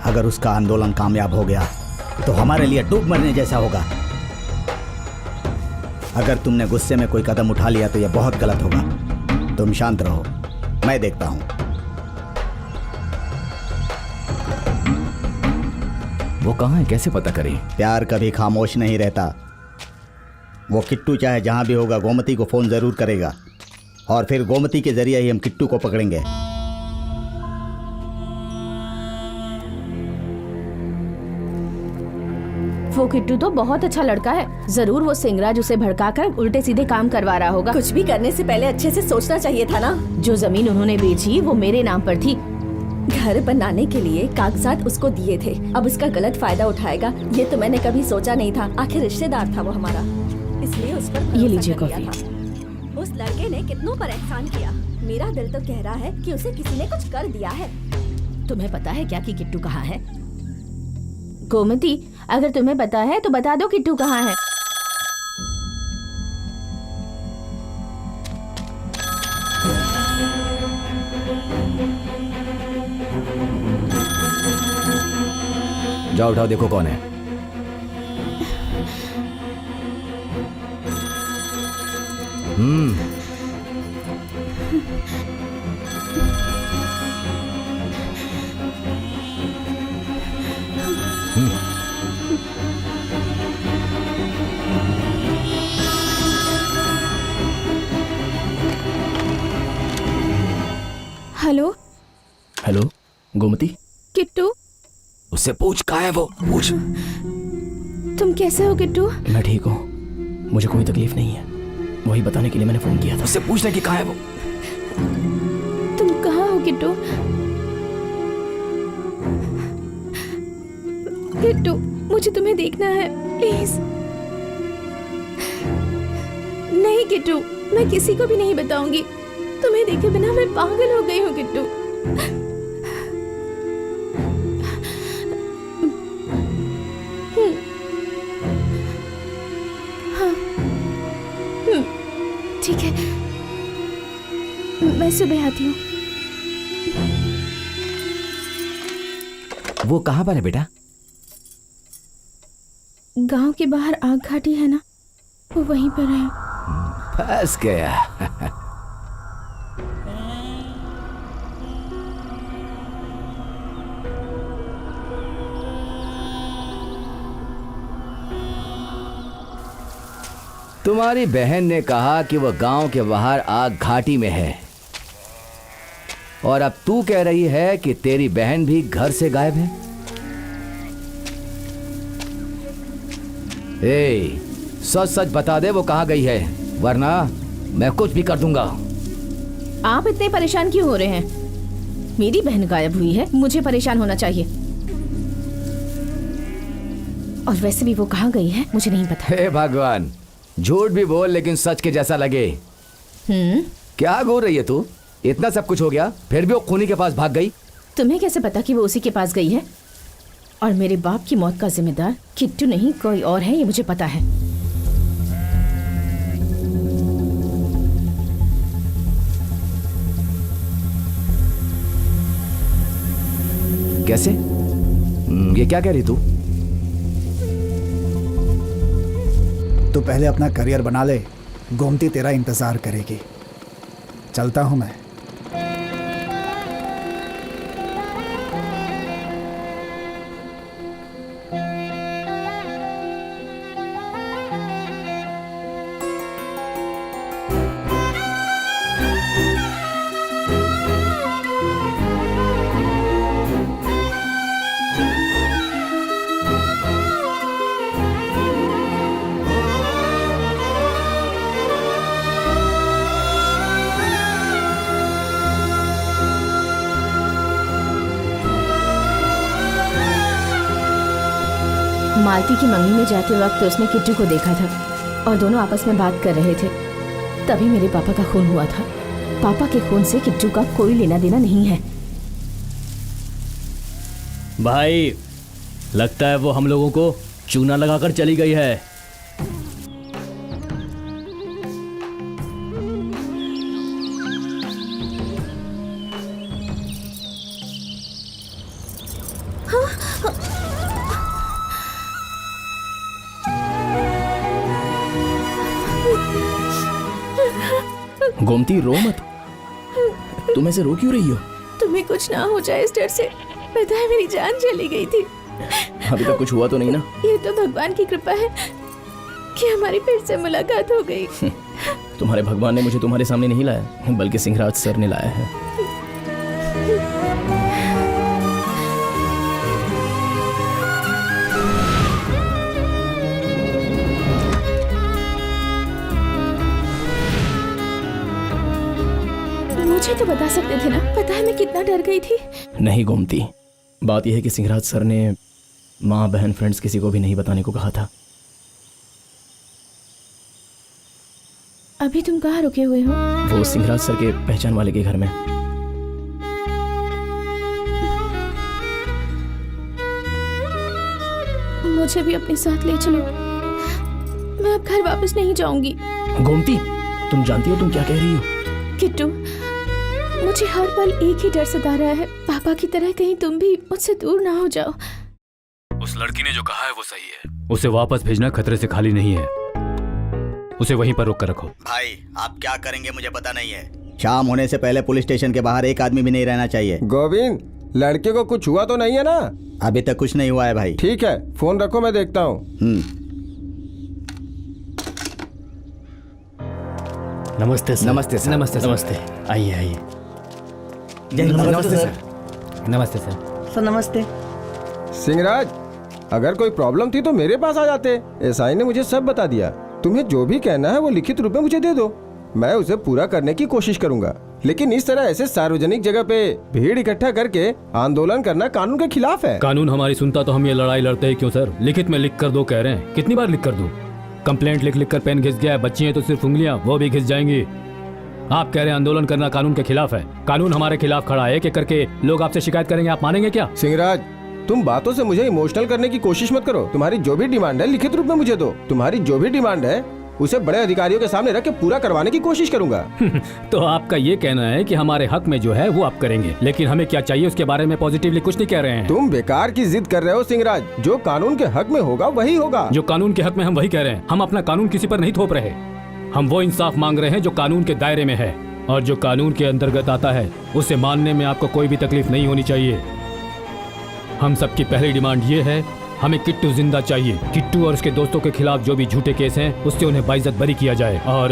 अगर उसका आंदोलन कामयाब हो गया तो हमारे लिए डूब मरने जैसा होगा। अगर तुमने गुस्से में कोई कदम उठा लिया तो यह बहुत गलत होगा। तुम शांत रहो, मैं देखता हूं। वो कहाँ है, कैसे पता करें? प्यार कभी खामोश नहीं रहता। वो किट्टू चाहे जहां भी होगा, गोमती को फोन जरूर करेगा, और फिर गोमती के जरिए ही हम किट्टू को पकड़ेंगे। वो किट्टू तो बहुत अच्छा लड़का है। जरूर वो सिंहराज उसे भड़काकर उल्टे सीधे काम करवा रहा होगा। कुछ भी करने से पहले अच्छे से सोचना चाहिए था ना। जो जमीन उन्होंने बेची वो मेरे नाम पर थी। घर बनाने के लिए कागजात उसको दिए थे, अब उसका गलत फायदा उठाएगा, ये तो मैंने कभी सोचा नहीं था। आखिर रिश्तेदार था वो हमारा, इसलिए उस पर ये लीजिए भरोसा कर कॉफी। लिया था। उस लड़के ने कितनों पर एहसान किया। मेरा दिल तो कह रहा है कि उसे किसी ने कुछ कर दिया है। तुम्हें पता है क्या कि किट्टू कहाँ है? गोमती, अगर तुम्हें पता है तो बता दो किट्टू कहाँ है। जाओ उठाओ, देखो कौन है। Hello hello Gomti. किट्टू, उससे पूछ कहाँ है वो, पूछ। तुम कैसे हो किट्टू? मैं ठीक हूँ, मुझे कोई तकलीफ नहीं है। वही बताने के लिए मैंने फोन किया था। उससे पूछना कि कहाँ है वो। तुम कहाँ हो किट्टू? किट्टू, मुझे तुम्हें देखना है, प्लीज। नहीं किट्टू, मैं किसी को भी नहीं बताऊंगी। तुम्हें देखे बिना मैं पागल हो गई हूँ किट्टू। ठीक है, मैं सुबह आती हूँ। वो कहाँ पर है बेटा? गांव के बाहर आग घाटी है ना, वो वहीं पर है। फंस गया। तुम्हारी बहन ने कहा कि वह गांव के बाहर आग घाटी में है। और अब तू कह रही है कि तेरी बहन भी घर से गायब है। ए, सच सच बता दे वो कहाँ गई है, वरना मैं कुछ भी कर दूंगा। आप इतने परेशान क्यों हो रहे हैं? मेरी बहन गायब हुई है, मुझे परेशान होना चाहिए। और वैसे भी वो कहाँ गई है मुझे नहीं पता। हे भगवान, झूठ भी बोल लेकिन सच के जैसा लगे। क्या बोल रही है तू? इतना सब कुछ हो गया फिर भी वो खूनी के पास भाग गई। तुम्हें कैसे पता कि वो उसी के पास गई है? और मेरे बाप की मौत का जिम्मेदार किट्टू नहीं कोई और है, ये मुझे पता है। कैसे? ये क्या कह रही तू? तू पहले अपना करियर बना ले, गोमती तेरा इंतजार करेगी। चलता हूं मैं। मालती की मंगनी में जाते वक्त उसने किट्टू को देखा था और दोनों आपस में बात कर रहे थे। तभी मेरे पापा का खून हुआ था। पापा के खून से किट्टू का कोई लेना देना नहीं है। भाई, लगता है वो हम लोगों को चूना लगाकर चली गई है। गोमती, रो मत। तुम ऐसे रो क्यों रही हो? तुम्हें कुछ ना हो जाए इस डर से। पता है मेरी जान चली गई थी। अभी तक कुछ हुआ तो नहीं ना? ये तो भगवान की कृपा है कि हमारी फिर से मुलाकात हो गई। तुम्हारे भगवान ने मुझे तुम्हारे सामने नहीं लाया, बल्कि सिंहराज सर ने लाया है। मुझे तो बता सकते थे ना। पता है मैं कितना डर गई थी। नहीं गोमती, बात यह है कि सिंहराज सर ने माँ, बहन, फ्रेंड्स किसी को भी नहीं बताने को कहा था। अभी तुम कहाँ रुके हुए हो? वो सिंहराज सर के पहचान वाले के घर में। मुझे भी अपने साथ ले चलो। मैं अब घर वापस नहीं जाऊंगी। गोमती, तुम जानती हो तुम क्या कह रही हो? किट्टू, मुझे हर पल एक ही डर सता रहा है, पापा की तरह कहीं तुम भी मुझसे दूर ना हो जाओ। उस लड़की ने जो कहा है वो सही है। उसे वापस भेजना खतरे से खाली नहीं है। उसे वहीं पर रोक कर रखो। भाई, आप क्या करेंगे मुझे पता नहीं है। शाम होने से पहले पुलिस स्टेशन के बाहर एक आदमी भी नहीं रहना चाहिए। गोविंद, लड़के को कुछ हुआ तो नहीं है ना? अभी तक कुछ नहीं हुआ है भाई। ठीक है, फोन रखो, मैं देखता हूँ। नमस्ते सर। नमस्ते सर। नमस्ते सर। नमस्ते। आइए आइए। नमस्ते सर। नमस्ते सर। सर नमस्ते। सिंहराज, अगर कोई प्रॉब्लम थी तो मेरे पास आ जाते। एसआई ने मुझे सब बता दिया। तुम्हें जो भी कहना है वो लिखित रूप में मुझे दे दो, मैं उसे पूरा करने की कोशिश करूंगा। लेकिन इस तरह ऐसे सार्वजनिक जगह पे भीड़ इकट्ठा करके आंदोलन करना कानून के खिलाफ है। कानून हमारी सुनता तो हम ये लड़ाई लड़ते ही क्यों सर? लिखित में लिख कर दो कह रहे हैं। कितनी बार लिख कर दूं? कंप्लेंट लिख लिख कर पेन घिस गया है। बच्ची हैं तो सिर्फ उंगलियां, वो भी घिस जाएंगी। आप कह रहे हैं आंदोलन करना कानून के खिलाफ है। कानून हमारे खिलाफ खड़ा है। एक करके लोग आपसे शिकायत करेंगे, आप मानेंगे क्या? सिंहराज, तुम बातों से मुझे इमोशनल करने की कोशिश मत करो। तुम्हारी जो भी डिमांड है लिखित रूप में मुझे दो। तुम्हारी जो भी डिमांड है उसे बड़े अधिकारियों के सामने रख के पूरा करवाने की कोशिश करूंगा। तो आपका ये कहना है कि हमारे हक में जो है वो आप करेंगे, लेकिन हमें क्या चाहिए उसके बारे में पॉजिटिवली कुछ नहीं कह रहे हैं। तुम बेकार की जिद कर रहे हो सिंहराज। जो कानून के हक में होगा वही होगा। जो कानून के हक में हम वही कह रहे हैं। हम अपना कानून किसी पर नहीं थोप रहे। हम वो इंसाफ मांग रहे हैं जो कानून के दायरे में है, और जो कानून के अंतर्गत आता है उसे मानने में आपको कोई भी तकलीफ नहीं होनी चाहिए। हम सबकी पहली डिमांड ये है, हमें किट्टू जिंदा चाहिए। किट्टू और उसके दोस्तों के खिलाफ जो भी झूठे केस हैं उससे उन्हें बाइज्जत बरी किया जाए। और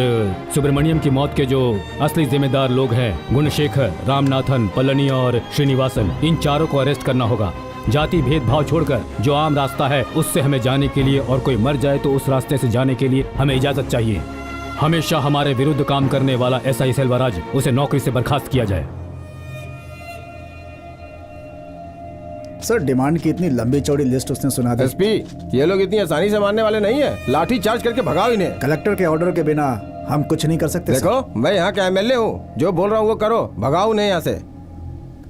सुब्रमण्यम की मौत के जो असली जिम्मेदार लोग हैं, गुणशेखर, रामनाथन, पलनी और श्रीनिवासन, इन चारों को अरेस्ट करना होगा। जाति भेदभाव छोड़कर जो आम रास्ता है उससे हमें जाने के लिए, और कोई मर जाए तो उस रास्ते से जाने के लिए हमें इजाजत चाहिए। हमेशा हमारे विरुद्ध काम करने वाला एसआई सेल्वराज, उसे नौकरी से बर्खास्त किया जाए। सर, डिमांड की इतनी लंबी चौड़ी लिस्ट उसने सुना दी। एसपी, ये लोग इतनी आसानी से मानने वाले नहीं है। लाठी चार्ज करके भगाओ इन्हें। कलेक्टर के ऑर्डर के बिना हम कुछ नहीं कर सकते। देखो, मैं यहाँ का एमएलए हूँ, जो बोल रहा हूँ वो करो। भगाओ उन्हें यहाँ से।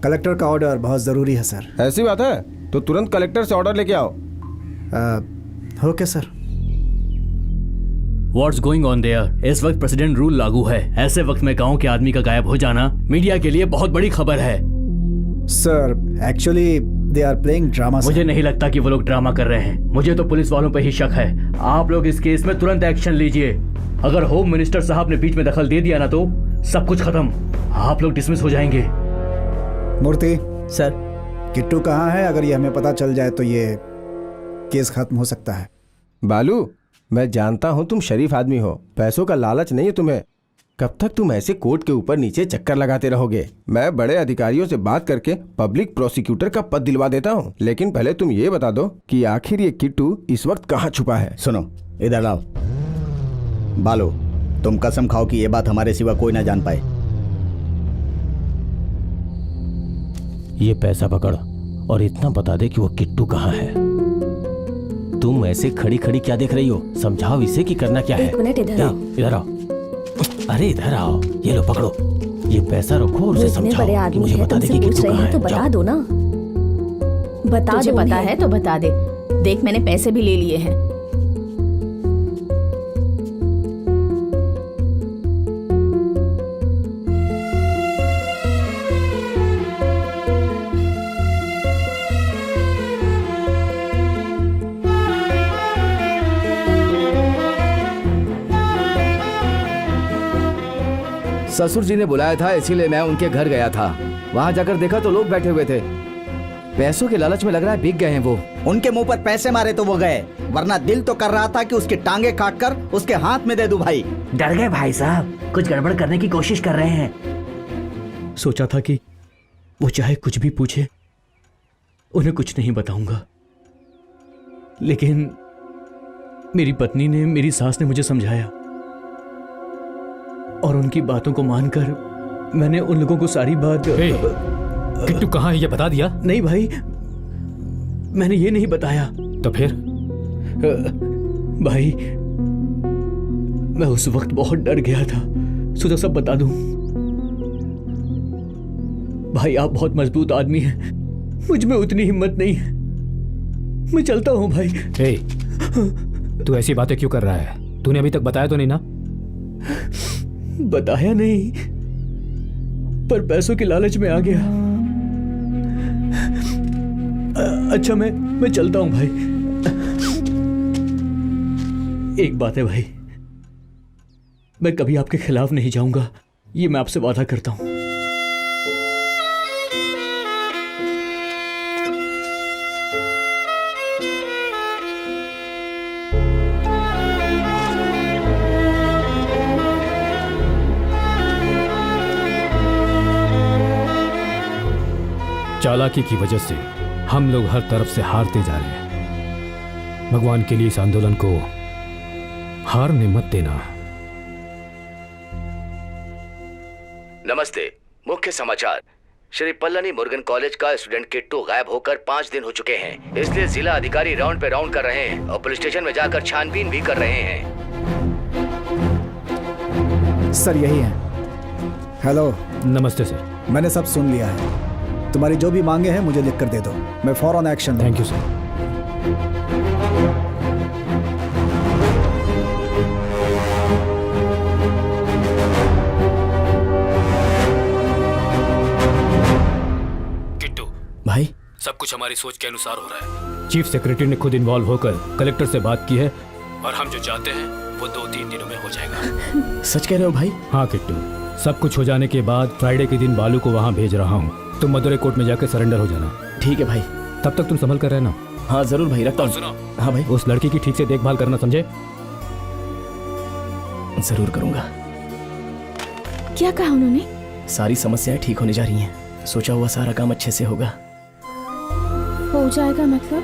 कलेक्टर का ऑर्डर बहुत जरूरी है सर। ऐसी बात है तो तुरंत कलेक्टर से ऑर्डर लेके आओ। Okay sir. What's going on there? इस वक्त प्रेसिडेंट रूल लागू है। ऐसे वक्त में गांव के आदमी का गायब हो जाना मीडिया के लिए बहुत बड़ी खबर है। Sir, actually they are playing drama. मुझे नहीं लगता कि वो लोग ड्रामा कर रहे हैं। मुझे तो पुलिस वालों पे ही शक है। आप लोग इस केस में तुरंत एक्शन लीजिए। अगर होम मिनिस्टर साहब ने बीच में दखल दे दिया ना तो सब कुछ खत्म। आप लोग डिसमिस हो जाएंगे। मूर्ति सर, किट्टू कहाँ है? अगर ये हमें पता चल जाए तो ये केस खत्म हो सकता है। बालू, मैं जानता हूँ तुम शरीफ आदमी हो, पैसों का लालच नहीं है तुम्हें। कब तक तुम ऐसे कोर्ट के ऊपर नीचे चक्कर लगाते रहोगे? मैं बड़े अधिकारियों से बात करके पब्लिक प्रोसिक्यूटर का पद दिलवा देता हूँ। लेकिन पहले तुम ये बता दो कि आखिर ये किट्टू इस वक्त कहाँ छुपा है। सुनो, इधर लाओ। बालू, तुम कसम खाओ कि ये बात हमारे सिवा कोई ना जान पाए। ये पैसा पकड़ और इतना बता दे कि वो किट्टू कहाँ है। तुम ऐसे खड़ी खड़ी क्या देख रही हो? समझाओ इसे कि करना क्या है। एक मिनट, इधर आओ। इधर आओ। अरे इधर आओ, ये लो पकड़ो। ये पैसा रखो और उसे समझाओ बड़े कि आदमी मुझे है, बता दे तुमसे कि पूछ किट्टू रहे कहाँ हैं तो है। बता जाओ। दो ना। बता तुझे दो पता उन्हें। है तो बता दे। देख, मैंने पैसे भी ले लिए हैं। ससुर जी ने बुलाया था, इसीलिए मैं उनके घर गया था। वहां जाकर देखा तो लोग बैठे हुए थे। पैसों के लालच में लग रहा है बिक गए हैं वो। उनके मुंह पर पैसे मारे तो वो गए, वरना दिल तो कर रहा था कि उसकी टांगे काटकर उसके हाथ में दे दूं। भाई डर गए भाई साहब, कुछ गड़बड़ करने की कोशिश कर रहे हैं। सोचा था कि वो चाहे कुछ भी पूछे, उन्हें कुछ नहीं बताऊंगा। लेकिन मेरी पत्नी ने, मेरी सास ने मुझे समझाया और उनकी बातों को मानकर मैंने उन लोगों को सारी बात। किट्टू कहाँ है ये बता दिया? नहीं भाई, मैंने ये नहीं बताया। तो फिर? भाई, मैं उस वक्त बहुत डर गया था, सोचा सब बता दूं। भाई, आप बहुत मजबूत आदमी हैं, मुझ में उतनी हिम्मत नहीं है। मैं चलता हूं भाई। तू ऐसी बातें क्यों कर रहा है? तूने अभी तक बताया तो नहीं ना? बताया नहीं, पर पैसों के लालच में आ गया। अच्छा, मैं चलता हूं भाई। एक बात है भाई, मैं कभी आपके खिलाफ नहीं जाऊंगा, ये मैं आपसे वादा करता हूं। चालाकी की वजह से हम लोग हर तरफ से हारते जा रहे हैं। भगवान के लिए इस आंदोलन को हारने मत देना। नमस्ते। मुख्य समाचार। श्री पल्लनी मुर्गन कॉलेज का स्टूडेंट किट्टू गायब होकर 5 दिन हो चुके हैं, इसलिए जिला अधिकारी राउंड पे राउंड कर रहे हैं और पुलिस स्टेशन में जाकर छानबीन भी कर रहे हैं। सर, यही है। हेलो। नमस्ते सर। मैंने सब सुन लिया है। तुम्हारी जो भी मांगे हैं मुझे लिख कर दे दो, मैं फौरन एक्शन लूंगा। Thank you sir. किट्टू भाई, सब कुछ हमारी सोच के अनुसार हो रहा है। चीफ सेक्रेटरी ने खुद इन्वॉल्व होकर कलेक्टर से बात की है और हम जो चाहते हैं वो 2-3 दिनों में हो जाएगा। सच कह रहे हो भाई? हाँ किट्टू, सब कुछ हो जाने के बाद फ्राइडे के दिन बालू को वहाँ भेज रहा हूँ। तुम मदुरई कोर्ट में जाकर सरेंडर हो जाना। ठीक है भाई। तब तक तुम संभल कर रहना। हाँ जरूर भाई, रखता हूँ। सुनो, हाँ भाई, उस लड़की की ठीक से देखभाल करना, समझे? जरूर करूंगा। क्या कहा उन्होंने? सारी समस्याएं ठीक होने जा रही हैं। सोचा हुआ सारा काम अच्छे से होगा। हो जाएगा मतलब?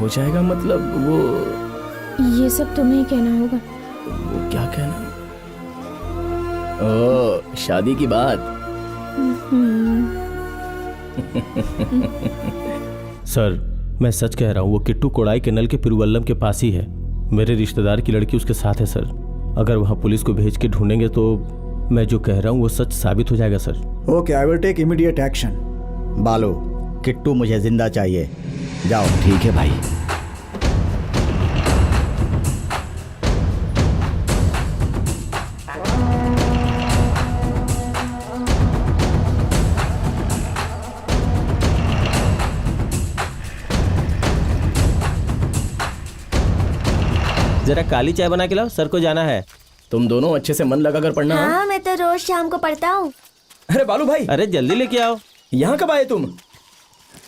हो जाएगा मतलब वो ये सब तुम्हें ही कहना होगा। वो क्या कहना? ओ, शादी की बात। सर, मैं सच कह रहा हूँ, वो किट्टू कोड़ाई के नल के पिरुवल्लम के पास ही है। मेरे रिश्तेदार की लड़की उसके साथ है सर। अगर वहाँ पुलिस को भेज के ढूंढेंगे तो मैं जो कह रहा हूँ वो सच साबित हो जाएगा sir. Okay, I will take immediate action. Balu, Kittu मुझे जिंदा चाहिए। जाओ। ठीक है भाई। जरा काली चाय बना के लाओ, सर को जाना है। तुम दोनों अच्छे से मन लगा कर पढ़ना। हाँ, मैं तो रोज शाम को पढ़ता हूँ। अरे बालू भाई, अरे जल्दी लेके आओ। यहाँ कब आए तुम?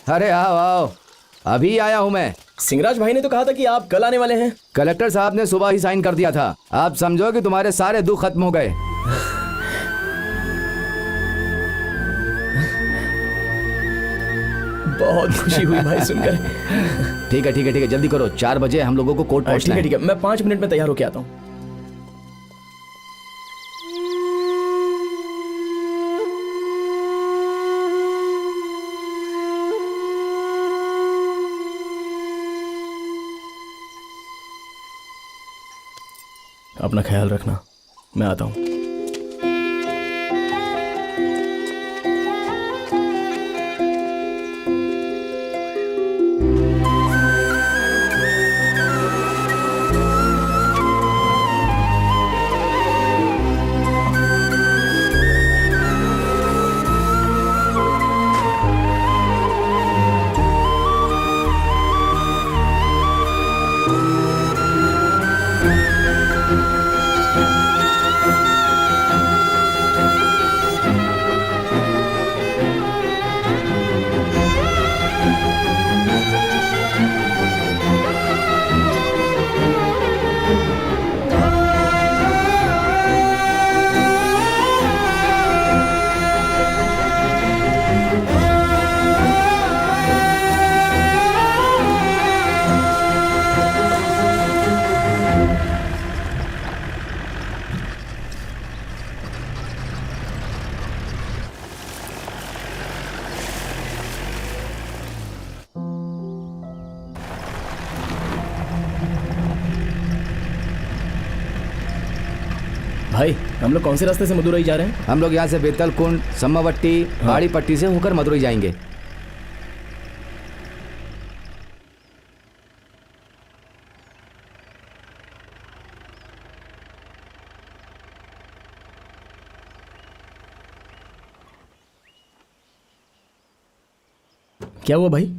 अरे आओ आओ, अभी आया हूँ मैं। सिंगराज भाई ने तो कहा था कि आप कल आने वाले हैं। कलेक्टर साहब ने सुबह ही साइन कर दिया था। आप समझो कि तुम्हारे सारे दुख खत्म हो गए। बहुत खुशी हुई भाई सुनकर। ठीक है ठीक है ठीक है, जल्दी करो, 4 बजे हम लोगों को कोर्ट पहुंचना है। ठीक है, मैं 5 मिनट में तैयार होके आता हूँ। अपना ख्याल रखना, मैं आता हूँ। भाई, हम लोग कौन से रास्ते से मदुरई जा रहे हैं? हम लोग यहाँ से बेतल कुंड, सम्मावट्टी, पहाड़ी पट्टी से होकर मदुरई जाएंगे। क्या हुआ भाई?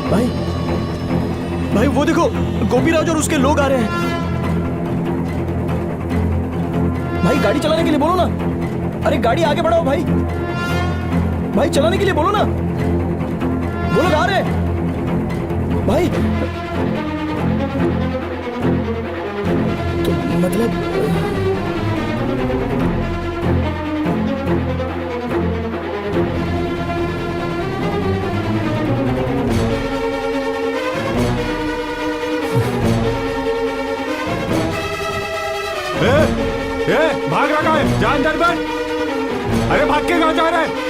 भाई, भाई वो देखो, गोपीराज और उसके लोग आ रहे हैं। भाई गाड़ी चलाने के लिए बोलो ना। अरे गाड़ी आगे बढ़ाओ भाई। भाई चलाने के लिए बोलो ना। वो लोग आ रहे हैं भाई। तो मतलब भाग रहा है, जान दर बैठ। अरे भाग के कहाँ जा रहा है?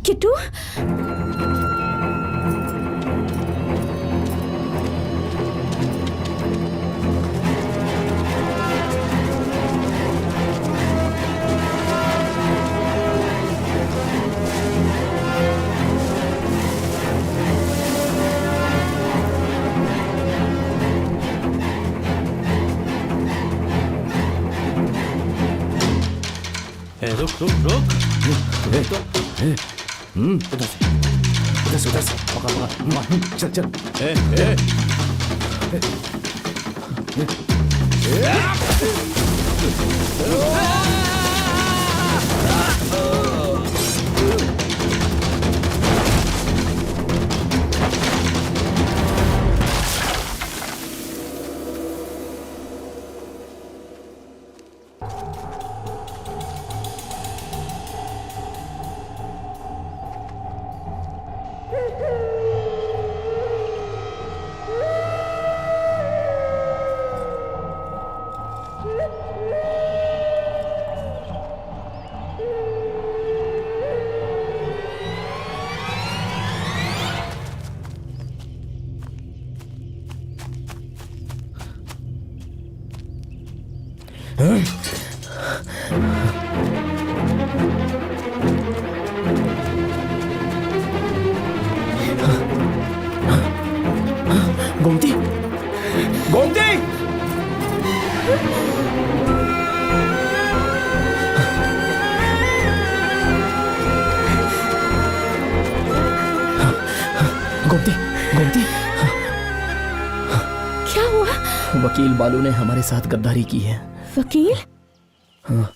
किट्टू, रुक रुक रुक। उधर से उधर से पकड़ चल चल। गोमती, गोमती! गोमती, गोमती! क्या हुआ? वकील बालू ने हमारे साथ गद्दारी की है। वकील? हाँ।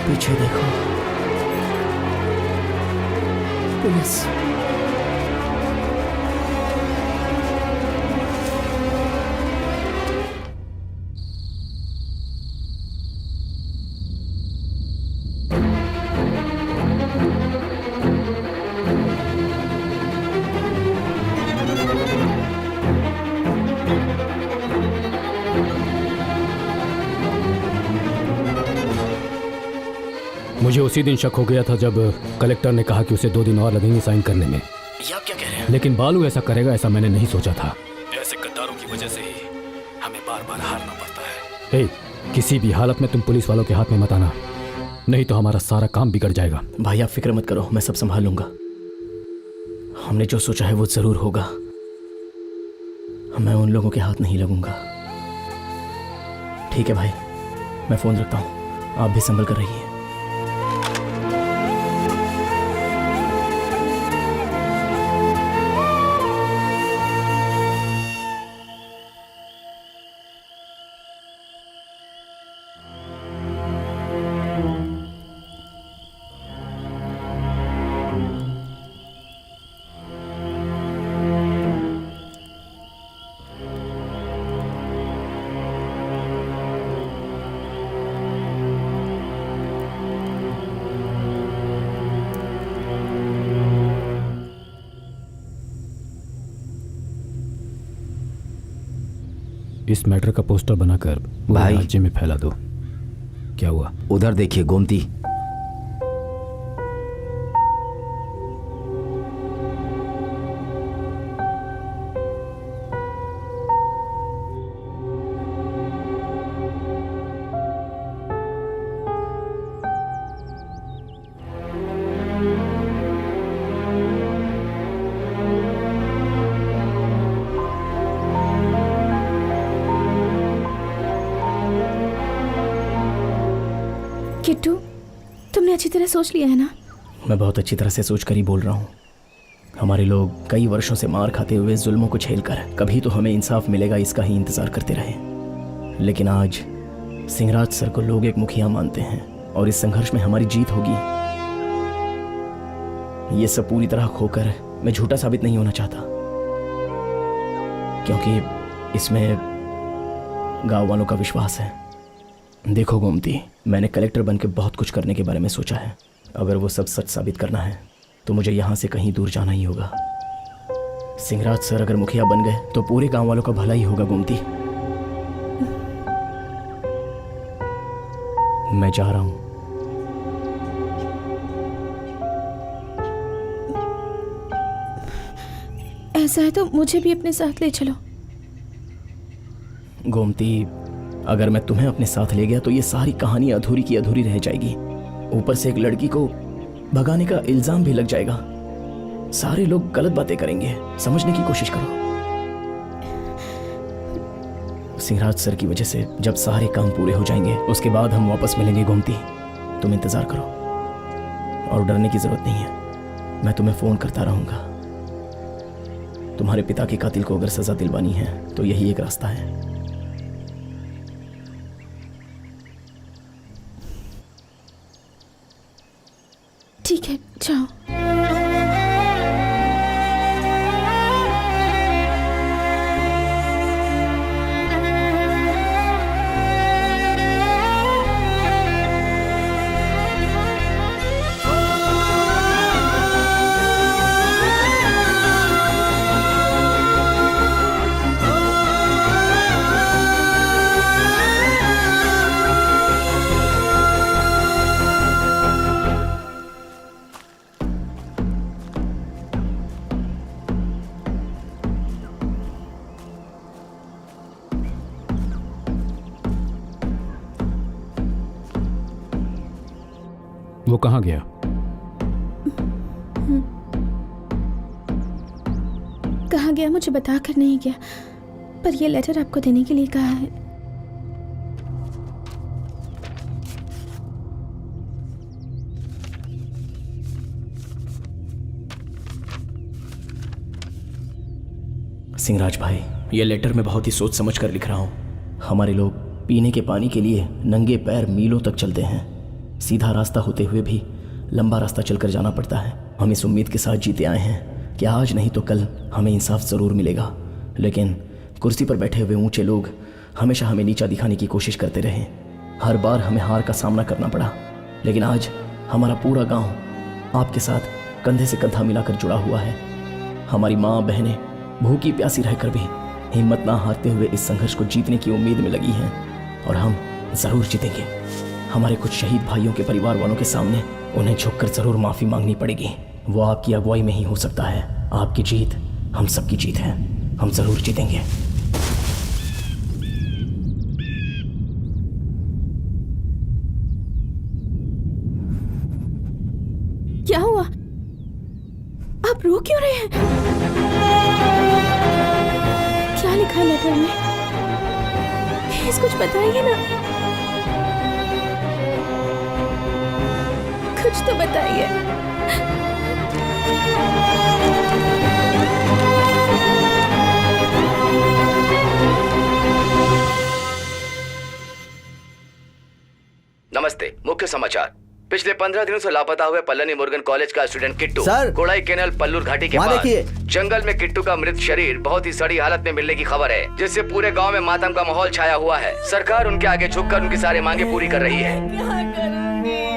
पीछे देखो, पुलिस। मुझे उसी दिन शक हो गया था जब कलेक्टर ने कहा कि उसे 2 दिन और लगेंगे साइन करने में। ये आप क्या कह रहे हैं? लेकिन बालू ऐसा करेगा ऐसा मैंने नहीं सोचा था। ऐसे गद्दारों की वजह से ही हमें बार बार हारना पड़ता है। किसी भी हालत में तुम पुलिस वालों के हाथ में मत आना, नहीं तो हमारा सारा काम बिगड़ जाएगा। भाई आप फिक्र मत करो, मैं सब संभाल लूंगा। हमने जो सोचा है वो जरूर होगा। मैं उन लोगों के हाथ नहीं लगूंगा। ठीक है भाई, मैं फोन रखता हूँ, आप भी संभल कर रहिए। इस मैटर का पोस्टर बनाकर भाई राज्य में फैला दो। क्या हुआ? उधर देखिए गोमती। किट्टू, तुमने अच्छी तरह सोच लिया है ना? मैं बहुत अच्छी तरह से सोच कर ही बोल रहा हूँ। हमारे लोग कई वर्षों से मार खाते हुए जुल्मों को झेल कर कभी तो हमें इंसाफ मिलेगा इसका ही इंतजार करते रहे। लेकिन आज सिंहराज सर को लोग एक मुखिया मानते हैं और इस संघर्ष में हमारी जीत होगी। ये सब पूरी तरह खोकर मैं झूठा साबित नहीं होना चाहता, क्योंकि इसमें गांव वालों का विश्वास है। देखो गोमती, मैंने कलेक्टर बन के बहुत कुछ करने के बारे में सोचा है। अगर वो सब सच साबित करना है तो मुझे यहाँ से कहीं दूर जाना ही होगा। सिंहराज सर अगर मुखिया बन गए तो पूरे गांव वालों का भला ही होगा गोमती। मैं जा रहा हूं। ऐसा है तो मुझे भी अपने साथ ले चलो। गोमती, अगर मैं तुम्हें अपने साथ ले गया तो ये सारी कहानी अधूरी की अधूरी रह जाएगी। ऊपर से एक लड़की को भगाने का इल्जाम भी लग जाएगा। सारे लोग गलत बातें करेंगे। समझने की कोशिश करो। सिंहराज सर की वजह से जब सारे काम पूरे हो जाएंगे उसके बाद हम वापस मिलेंगे। गोमती, तुम इंतजार करो और डरने की जरूरत नहीं है। मैं तुम्हें फोन करता रहूंगा। तुम्हारे पिता के कातिल को अगर सजा दिलवानी है तो यही एक रास्ता है। ठीक है, जाओ। वो कहाँ गया? कहाँ गया मुझे बता कर नहीं गया, पर यह लेटर आपको देने के लिए कहा है। सिंहराज भाई, ये लेटर मैं बहुत ही सोच समझ कर लिख रहा हूँ। हमारे लोग पीने के पानी के लिए नंगे पैर मीलों तक चलते हैं। सीधा रास्ता होते हुए भी लंबा रास्ता चलकर जाना पड़ता है। हम इस उम्मीद के साथ जीते आए हैं कि आज नहीं तो कल हमें इंसाफ ज़रूर मिलेगा। लेकिन कुर्सी पर बैठे हुए ऊंचे लोग हमेशा हमें नीचा दिखाने की कोशिश करते रहे। हर बार हमें हार का सामना करना पड़ा। लेकिन आज हमारा पूरा गांव आपके साथ कंधे से कंधा मिलाकर जुड़ा हुआ है। हमारी माँ बहनें भूखी प्यासी रहकर भी हिम्मत ना हारते हुए इस संघर्ष को जीतने की उम्मीद में लगी हैं और हम ज़रूर जीतेंगे। हमारे कुछ शहीद भाइयों के परिवार वालों के सामने उन्हें झुककर ज़रूर माफ़ी मांगनी पड़ेगी। वो आपकी अगुवाई में ही हो सकता है। आपकी जीत हम सबकी जीत है। हम ज़रूर जीतेंगे। क्या हुआ? आप रो क्यों रहे हैं? क्या लिखा है लेटर में? प्लीज कुछ बताइए ना, कुछ तो बताइए। नमस्ते। मुख्य समाचार। पिछले 15 दिनों से लापता हुए पल्लनी मुरुगन कॉलेज का स्टूडेंट किट्टू सर, कोड़ाई कैनाल पल्लूर घाटी के पास जंगल में किट्टू का मृत शरीर बहुत ही सड़ी हालत में मिलने की खबर है, जिससे पूरे गांव में मातम का माहौल छाया हुआ है। सरकार उनके आगे झुककर उनकी सारी मांगे पूरी कर रही है। क्या करूंगी?